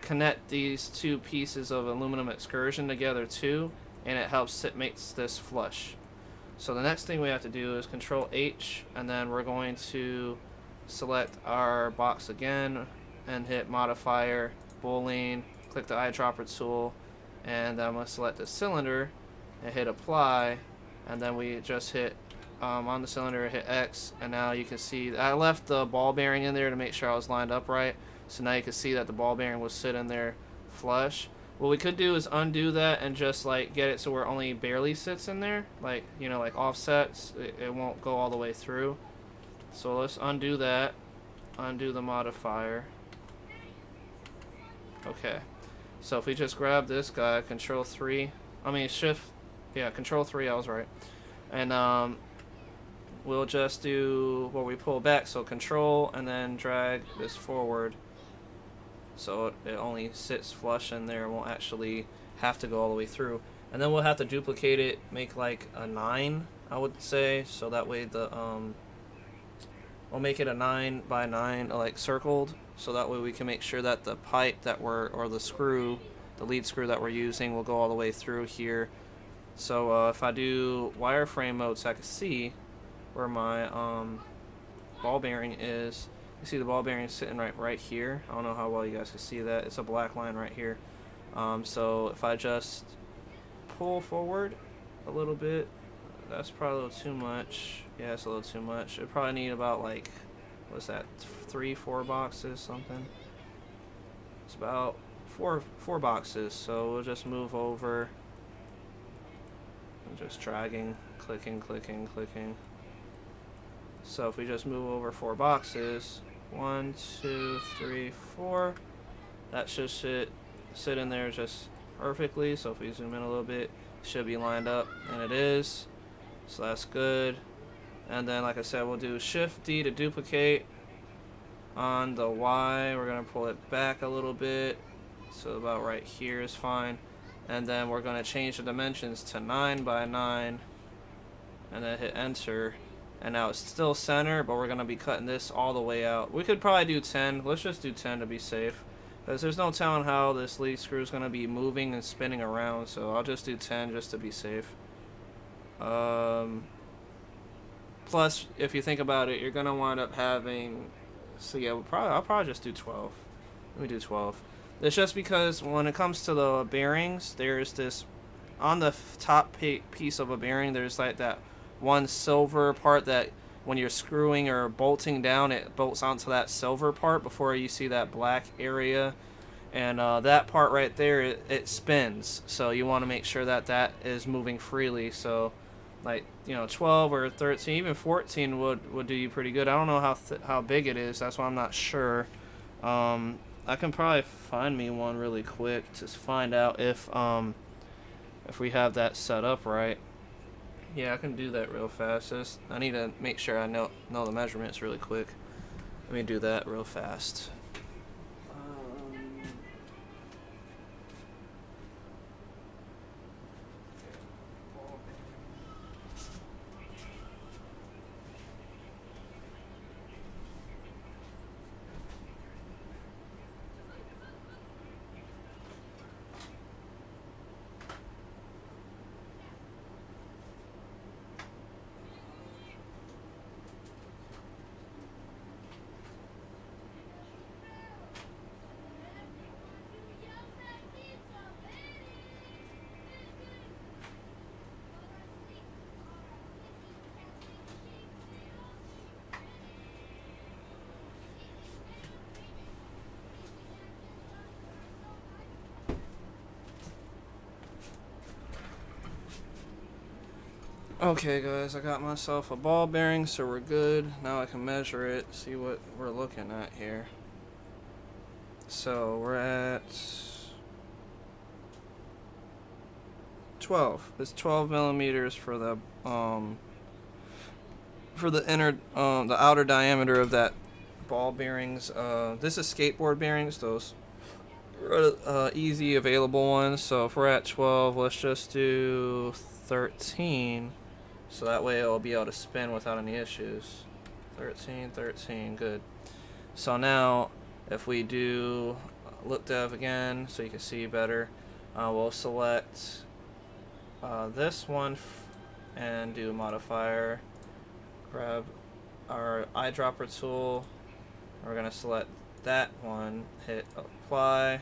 connect these 2 pieces of aluminum excursion together too, and it helps, it makes this flush. So the next thing we have to do is Control H, and then we're going to select our box again and hit modifier, Boolean, click the eyedropper tool, and I'm going to select the cylinder and hit apply, and then we just hit on the cylinder, hit X, and now you can see I left the ball bearing in there to make sure I was lined up right. So now you can see that the ball bearing was sitting there flush. What we could do is undo that and just like get it so where it only barely sits in there, like, you know, like offsets. It won't go all the way through. So let's undo that, undo the modifier. Okay, so if we just grab this guy, Control 3, I mean Shift, yeah, Control 3, I was right, and we'll just do where we pull back, so Control and then drag this forward, so it only sits flush in there, won't actually have to go all the way through. And then we'll have to duplicate it, make like a 9, I would say, so that way the we'll make it a 9 by 9, like circled, so that way we can make sure that the pipe that or the screw, the lead screw that we're using, will go all the way through here. So if I do wireframe mode, so I can see where my ball bearing is. You see the ball bearing is sitting right here. I don't know how well you guys can see that. It's a black line right here. So if I just pull forward a little bit, that's probably a little too much. Yeah, it's a little too much. It probably need about like, what's that, 3-4 boxes, something. It's about four boxes. So we'll just move over and just dragging, clicking. So if we just move over 4 boxes, 1, 2, 3, 4, that should sit in there just perfectly. So if we zoom in a little bit, it should be lined up, and it is. So that's good. And then, like I said, we'll do Shift D to duplicate. On the Y, we're going to pull it back a little bit, so about right here is fine. And then we're going to change the dimensions to 9 by 9, and then hit enter. And now it's still center, but we're going to be cutting this all the way out. We could probably do 10. Let's just do 10 to be safe, because there's no telling how this lead screw is going to be moving and spinning around. So I'll just do 10 just to be safe. Plus, if you think about it, you're going to wind up having... So yeah, I'll probably just do 12. Let me do 12. It's just because when it comes to the bearings, there's this... On the top piece of a bearing, there's like that one silver part that when you're screwing or bolting down, it bolts onto that silver part before you see that black area. And that part right there, it spins. So you want to make sure that that is moving freely. So like, you know, 12 or 13, even 14 would do you pretty good. I don't know how big it is. That's why I'm not sure. I can probably find me one really quick to find out if we have that set up right. Yeah, I can do that real fast. I need to make sure I know the measurements really quick. Let me do that real fast. Okay guys, I got myself a ball bearing, so we're good. Now I can measure it, see what we're looking at here. So we're at 12. It's 12 millimeters for the inner the outer diameter of that ball bearings. This is skateboard bearings, those easy available ones. So if we're at 12, let's just do 13. So that way it'll be able to spin without any issues. 13, good. So now, if we do look dev again, so you can see better, we'll select this one and do modifier. Grab our eyedropper tool. We're gonna select that one, hit apply,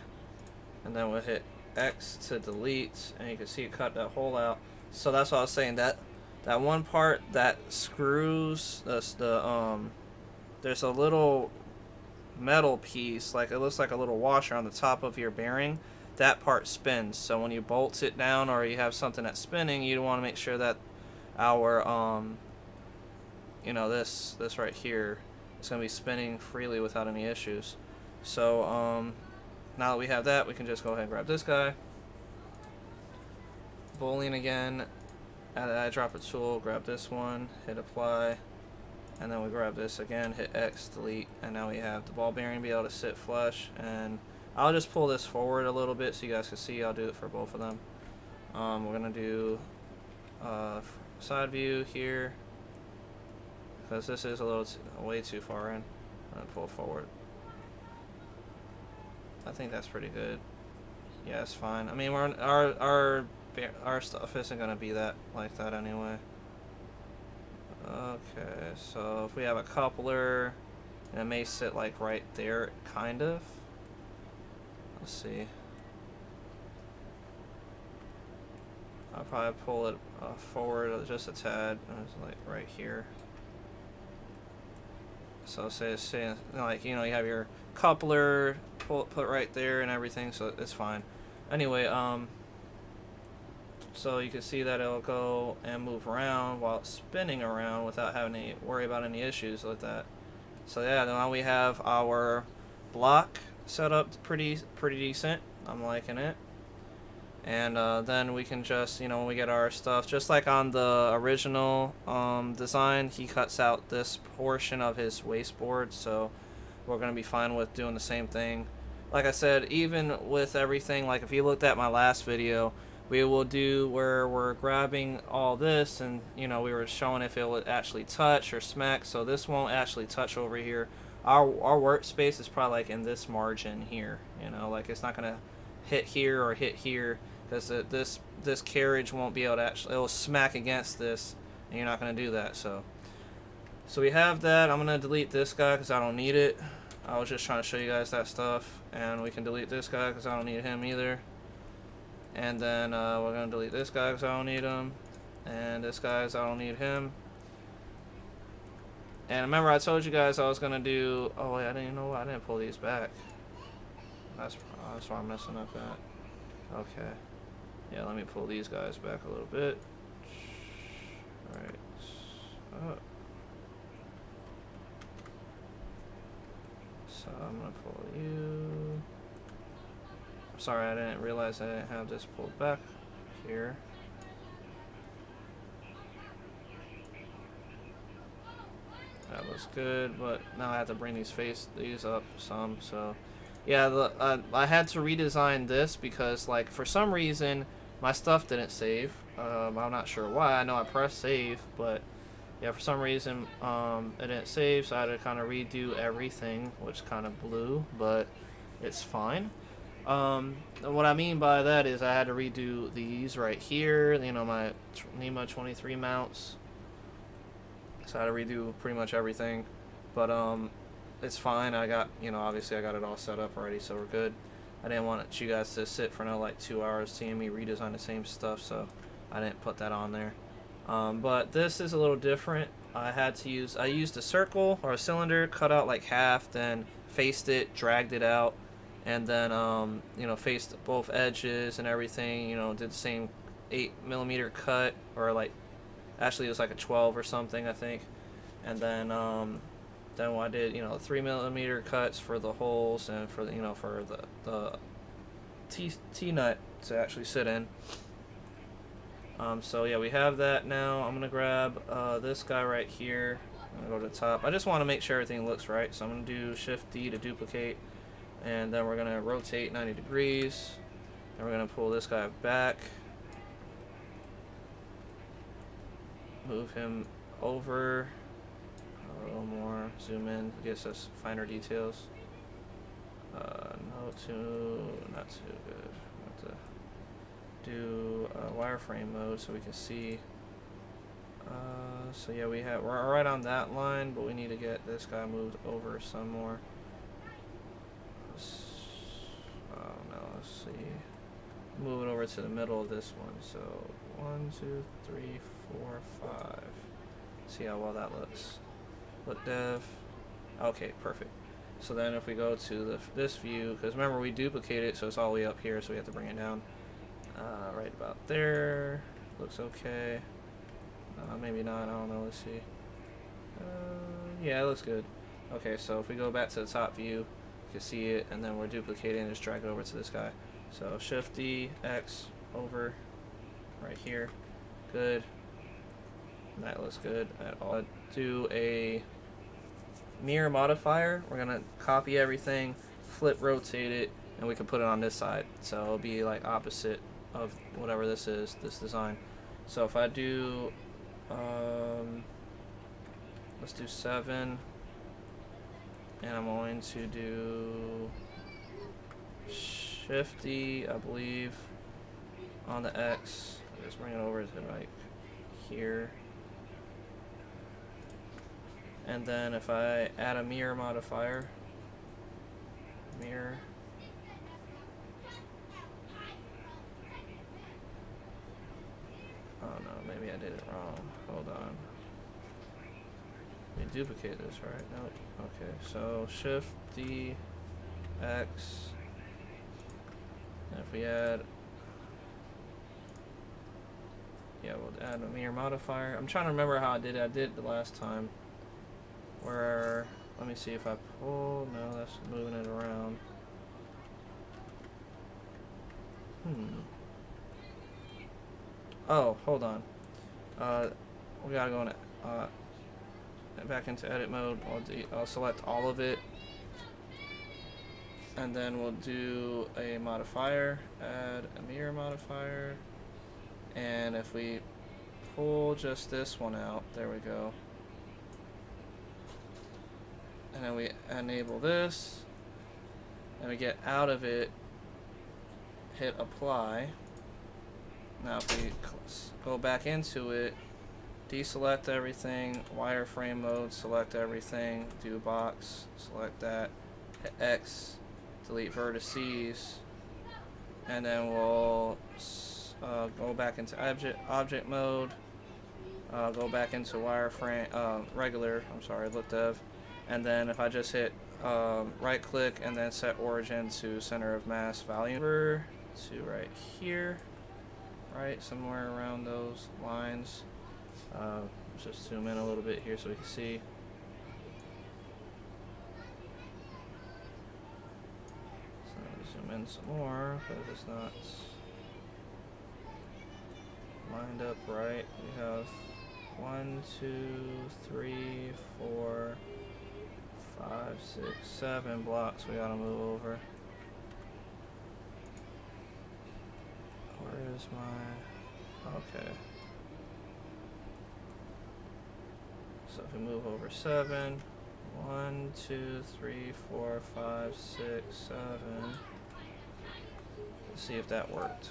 and then we'll hit X to delete, and you can see it cut that hole out. So that's what I was saying, that one part that screws there's a little metal piece, like it looks like a little washer on the top of your bearing. That part spins, so when you bolt it down or you have something that's spinning, you want to make sure that our you know, this right here is going to be spinning freely without any issues. So now that we have that, we can just go ahead and grab this guy, boolean again, add the eyedropper tool, grab this one, hit apply, and then we grab this again, hit X, delete, and now we have the ball bearing be able to sit flush. And I'll just pull this forward a little bit so you guys can see. I'll do it for both of them. We're gonna do side view here because this is a little way too far in. I'm gonna pull forward. I think that's pretty good. Yeah, it's fine. I mean, our stuff isn't gonna be like that anyway. Okay, so if we have a coupler, and it may sit like right there, kind of. Let's see. I'll probably pull it forward just a tad. It's like right here. So say like, you know, you have your coupler put right there and everything, so it's fine. Anyway, so you can see that it'll go and move around while it's spinning around without having to worry about any issues with that. So yeah, now we have our block set up pretty decent. I'm liking it. And then we can just, you know, when we get our stuff, just like on the original design, he cuts out this portion of his wasteboard, so we're going to be fine with doing the same thing. Like I said, even with everything, like if you looked at my last video, we will do where we're grabbing all this, and you know, we were showing if it would actually touch or smack. So this won't actually touch over here. Our workspace is probably like in this margin here, you know, like it's not gonna hit here or hit here, because this carriage won't be able to actually, it'll smack against this, and you're not gonna do that. So we have that. I'm gonna delete this guy because I don't need it. I was just trying to show you guys that stuff, and we can delete this guy because I don't need him either. And then we're going to delete this guy because I don't need him. And this guy because I don't need him. And remember I told you guys I was going to do... Oh wait, I didn't know why I didn't pull these back. That's why I'm messing up at. Okay. Yeah, let me pull these guys back a little bit. I'm gonna pull you. I'm sorry, I didn't realize I didn't have this pulled back here. That looks good, but now I have to bring these up some. So, yeah, I had to redesign this because, like, for some reason my stuff didn't save. I'm not sure why. I know I pressed save, but yeah, for some reason it didn't save, so I had to kind of redo everything, which kind of blew, but it's fine. What I mean by that is I had to redo these right here. You know, my NEMA 23 mounts. So I had to redo pretty much everything, but it's fine. I got, you know, obviously I got it all set up already, so we're good. I didn't want you guys to sit for no like 2 hours seeing me redesign the same stuff, so I didn't put that on there. But this is a little different. I used a circle or a cylinder, cut out like half, then faced it, dragged it out, and then you know, faced both edges and everything. You know, did the same 8mm cut, or like, actually it was like a 12 or something, I think. And then I did, you know, 3mm cuts for the holes and for the, you know, for the T-nut to actually sit in. So yeah, we have that now. I'm gonna grab this guy right here. I'm gonna go to the top. I just want to make sure everything looks right, so I'm gonna do Shift D to duplicate, and then we're gonna rotate 90 degrees, and we're gonna pull this guy back, move him over a little more, zoom in, gets us finer details. Not too good. Have to do wireframe mode so we can see. So yeah, we're right on that line, but we need to get this guy moved over some more. Let's see. Move it over to the middle of this one. So 1, 2, 3, 4, 5. See how well that looks. Look dev. Okay, perfect. So then if we go to this view, because remember we duplicated it, so it's all the way up here, so we have to bring it down. Right about there. Looks okay. Maybe not, I don't know, let's see. Yeah, it looks good. Okay, so if we go back to the top view, you can see it, and then we're duplicating and just drag it over to this guy. So Shift D, X, over, right here. Good. That looks good. I'll do a mirror modifier. We're gonna copy everything, flip rotate it, and we can put it on this side. So it'll be like opposite of whatever this is, this design. So if I do, let's do 7, and I'm going to do Shift D, I believe, on the X. Just bring it over to like here. And then if I add a mirror modifier, mirror, oh no, maybe I did it wrong. Hold on. We duplicate this, right? Nope. Okay, so Shift D, X, and if we add, yeah, we'll add a mirror modifier. I'm trying to remember how I did it. I did it the last time. Where, let me see if I pull, no, that's moving it around. Oh, hold on. We gotta go in back into edit mode. I'll select all of it, and then we'll do a modifier, add a mirror modifier, and if we pull just this one out, there we go. And then we enable this, and we get out of it, hit apply. Now if we go back into it, deselect everything, wireframe mode, select everything, do box, select that, hit X, delete vertices, and then we'll go back into object mode, go back into wireframe, look dev. And then if I just hit right click and then set origin to center of mass volume to right here, right, somewhere around those lines. Let's just zoom in a little bit here so we can see. in some more because it's not lined up right. We have 1, 2, 3, 4, 5, 6, 7 blocks we gotta move over. Where is my... okay. So if we move over 7, 1, 2, 3, 4, 5, 6, 7. Let's see if that worked.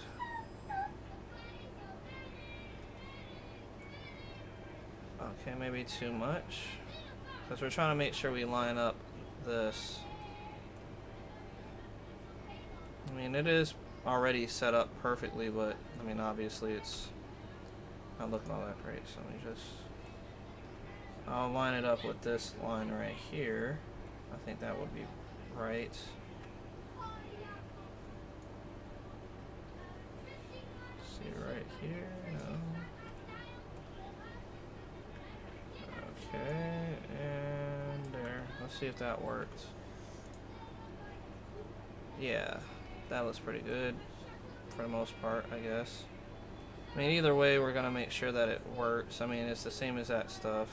Okay, maybe too much. Because we're trying to make sure we line up this. I mean, it is already set up perfectly, but I mean, obviously it's not looking all that great. So let me just... I'll line it up with this line right here. I think that would be right. See right here? No. Okay, and there. Let's see if that worked. Yeah, that looks pretty good for the most part, I guess. I mean, either way, we're gonna make sure that it works. I mean, it's the same as that stuff.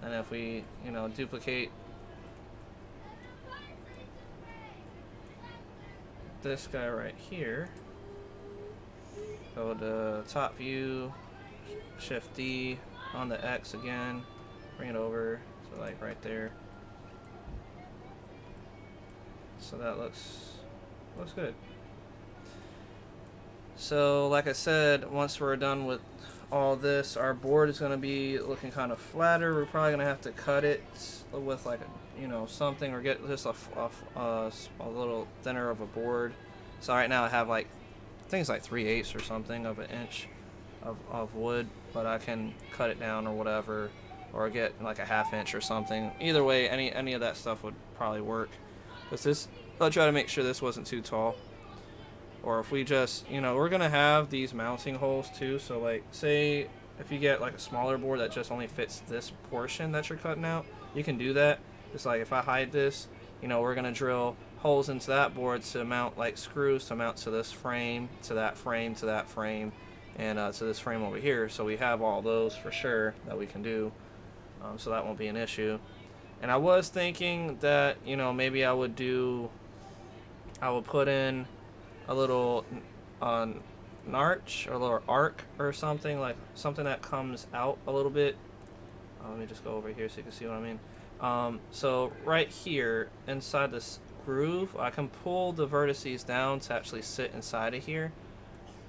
And if we, you know, duplicate this guy right here, go to top view, Shift D on the X again, bring it over, so like right there. So that looks good. So like I said, once we're done with all this, our board is going to be looking kind of flatter. We're probably going to have to cut it with like a, you know, something, or get just a little thinner of a board. So right now I have like things like 3/8 or something of an inch of wood, but I can cut it down or whatever, or get like a 1/2 inch or something. Either way, any of that stuff would probably work. Because this, I'll try to make sure this wasn't too tall. Or if we just, you know, we're gonna have these mounting holes too. So like, say if you get like a smaller board that just only fits this portion that you're cutting out, you can do that. It's like if I hide this, you know, we're gonna drill holes into that board to mount like screws to mount to this frame, to that frame, to that frame, and to this frame over here. So we have all those for sure that we can do. So that won't be an issue. And I was thinking that, you know, maybe I would put in a little arch or a little arc or something, like something that comes out a little bit. Let me just go over here so you can see what I mean. So right here inside this groove, I can pull the vertices down to actually sit inside of here,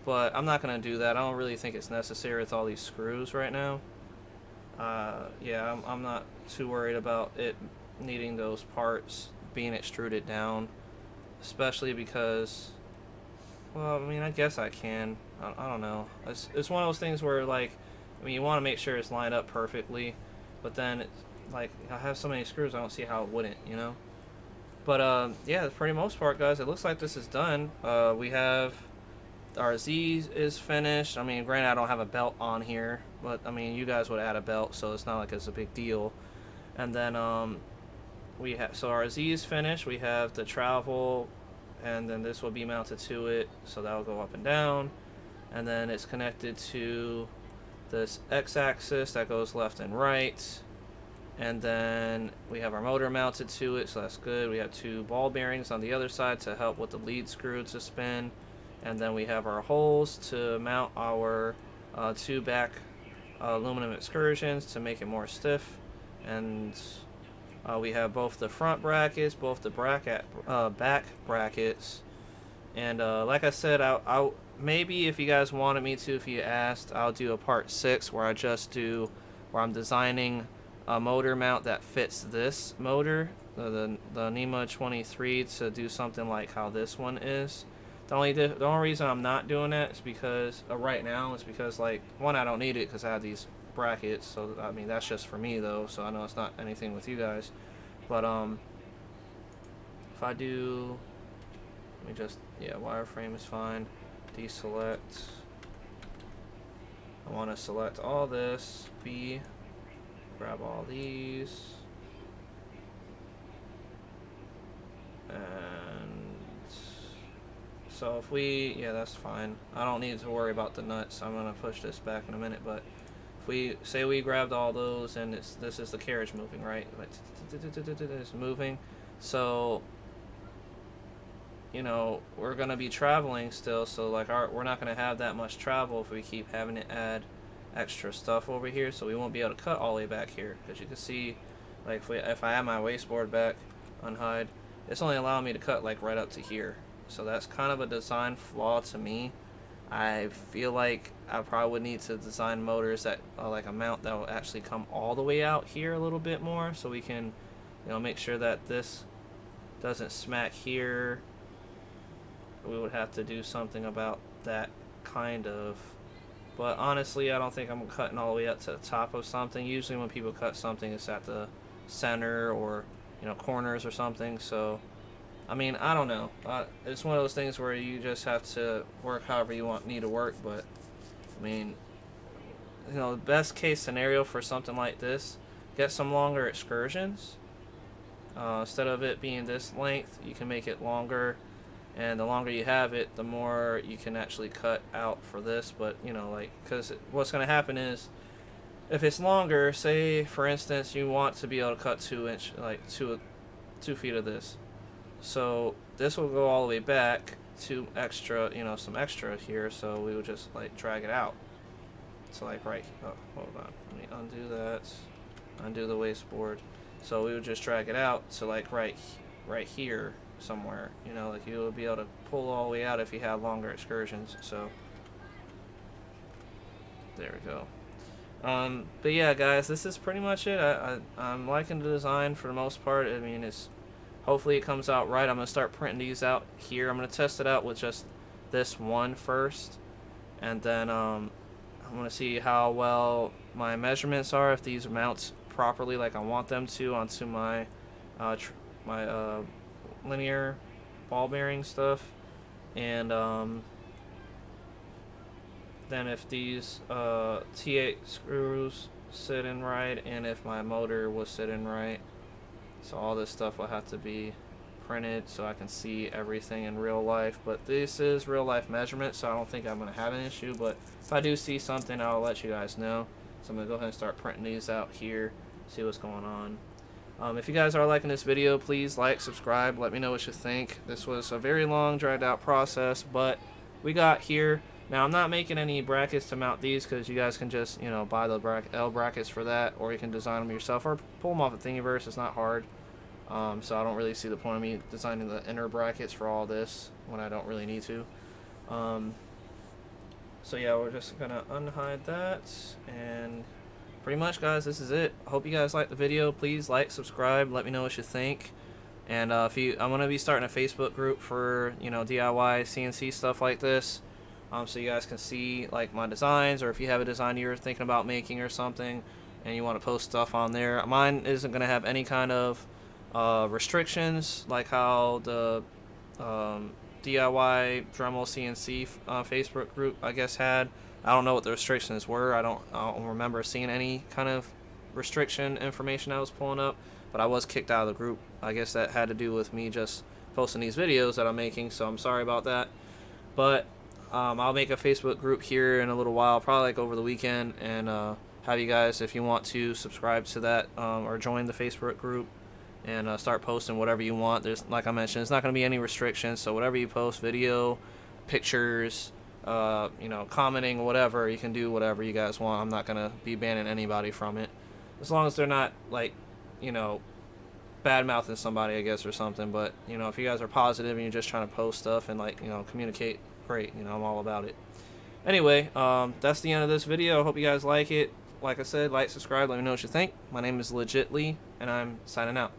but I'm not going to do that. I don't really think it's necessary with all these screws right now. Yeah, I'm not too worried about it needing those parts being extruded down, especially because, well, I mean, I guess I can. I don't know. It's one of those things where, like, I mean, you want to make sure it's lined up perfectly, but then it's like, I have so many screws, I don't see how it wouldn't, you know? But, yeah, for the most part, guys, it looks like this is done. We have our Z is finished. I mean, granted, I don't have a belt on here, but, I mean, you guys would add a belt, so it's not like it's a big deal. And then, we have, so our Z is finished. We have the travel, and then this will be mounted to it, so that will go up and down. And then it's connected to this X-axis that goes left and right. And then we have our motor mounted to it, so that's good. We have 2 ball bearings on the other side to help with the lead screw to spin. And then we have our holes to mount our 2 back aluminum excursions to make it more stiff. And we have both the front brackets, both the back brackets. And like I said, I'll maybe if you guys wanted me to, if you asked, I'll do a part 6 where where I'm designing a motor mount that fits this motor, the NEMA 23, to do something like how this one is. The only reason I'm not doing that is because right now is because, like, one, I don't need it because I have these brackets. So I mean, that's just for me though, so I know it's not anything with you guys. But if I do, let me just, yeah, wireframe is fine. Deselect. I want to select all this. B. Grab all these. And So if we, yeah, that's fine. I don't need to worry about the nuts. I'm gonna push this back in a minute, but if we say we grabbed all those and this is the carriage moving, right? Like it's moving. So you know, we're gonna be traveling still, so like we're not gonna have that much travel if we keep having to add extra stuff over here, so we won't be able to cut all the way back here. Because you can see, like if I have my wasteboard back, unhide, it's only allowing me to cut like right up to here. So that's kind of a design flaw to me. I feel like I probably would need to design motors that like a mount that will actually come all the way out here a little bit more, so we can, you know, make sure that this doesn't smack here. We would have to do something about that, kind of. But honestly, I don't think I'm cutting all the way up to the top of something. Usually when people cut something, it's at the center or, you know, corners or something. So I mean, I don't know. It's one of those things where you just have to work however you need to work. But I mean, you know, the best case scenario for something like this, get some longer excursions. Instead of it being this length, you can make it longer, and the longer you have it, the more you can actually cut out for this. But you know, like, because what's going to happen is, if it's longer, say for instance you want to be able to cut 2 inch, like 2 feet of this, so this will go all the way back to extra, you know, some extra here. So we would just like drag it out. So like right, oh, hold on, let me undo that, undo the wasteboard. So we would just drag it out to like right here somewhere, you know, like you would be able to pull all the way out if you had longer excursions. So there we go. But yeah, guys, this is pretty much it. I'm liking the design for the most part. I mean, hopefully it comes out right. I'm gonna start printing these out here. I'm gonna test it out with just this one first, and then I'm gonna see how well my measurements are, if these mounts properly like I want them to onto my linear ball bearing stuff, and then if these T8 screws sit in right, and if my motor will sit in right. So all this stuff will have to be printed so I can see everything in real life. But this is real life measurement, so I don't think I'm going to have an issue. But if I do see something, I'll let you guys know. So I'm going to go ahead and start printing these out here, see what's going on. If you guys are liking this video, please like, subscribe, let me know what you think. This was a very long, dragged out process, but we got here. Now, I'm not making any brackets to mount these, because you guys can just, you know, buy the L brackets for that, or you can design them yourself, or pull them off of Thingiverse. It's not hard. So I don't really see the point of me designing the inner brackets for all this when I don't really need to. So yeah, we're just gonna unhide that, and pretty much, guys, this is it. I hope you guys liked the video. Please like, subscribe, let me know what you think. And I'm gonna be starting a Facebook group for, you know, DIY CNC stuff like this. So you guys can see like my designs, or if you have a design you're thinking about making or something and you want to post stuff on there. Mine isn't going to have any kind of restrictions like how the DIY Dremel CNC Facebook group, I guess, had. I don't know what the restrictions were. I don't remember seeing any kind of restriction information I was pulling up, but I was kicked out of the group. I guess that had to do with me just posting these videos that I'm making, so I'm sorry about that. But I'll make a Facebook group here in a little while, probably like over the weekend, and have you guys, if you want to, subscribe to that or join the Facebook group and start posting whatever you want. There's, like I mentioned, there's not going to be any restrictions, so whatever you post, video, pictures, you know, commenting, whatever, you can do whatever you guys want. I'm not going to be banning anybody from it, as long as they're not, like, you know, bad-mouthing somebody, I guess, or something. But, you know, if you guys are positive and you're just trying to post stuff and, like, you know, communicate, great, you know, I'm all about it. Anyway, that's the end of this video. I hope you guys like it. Like I said, like, subscribe, let me know what you think. My name is Legit Lee, and I'm signing out.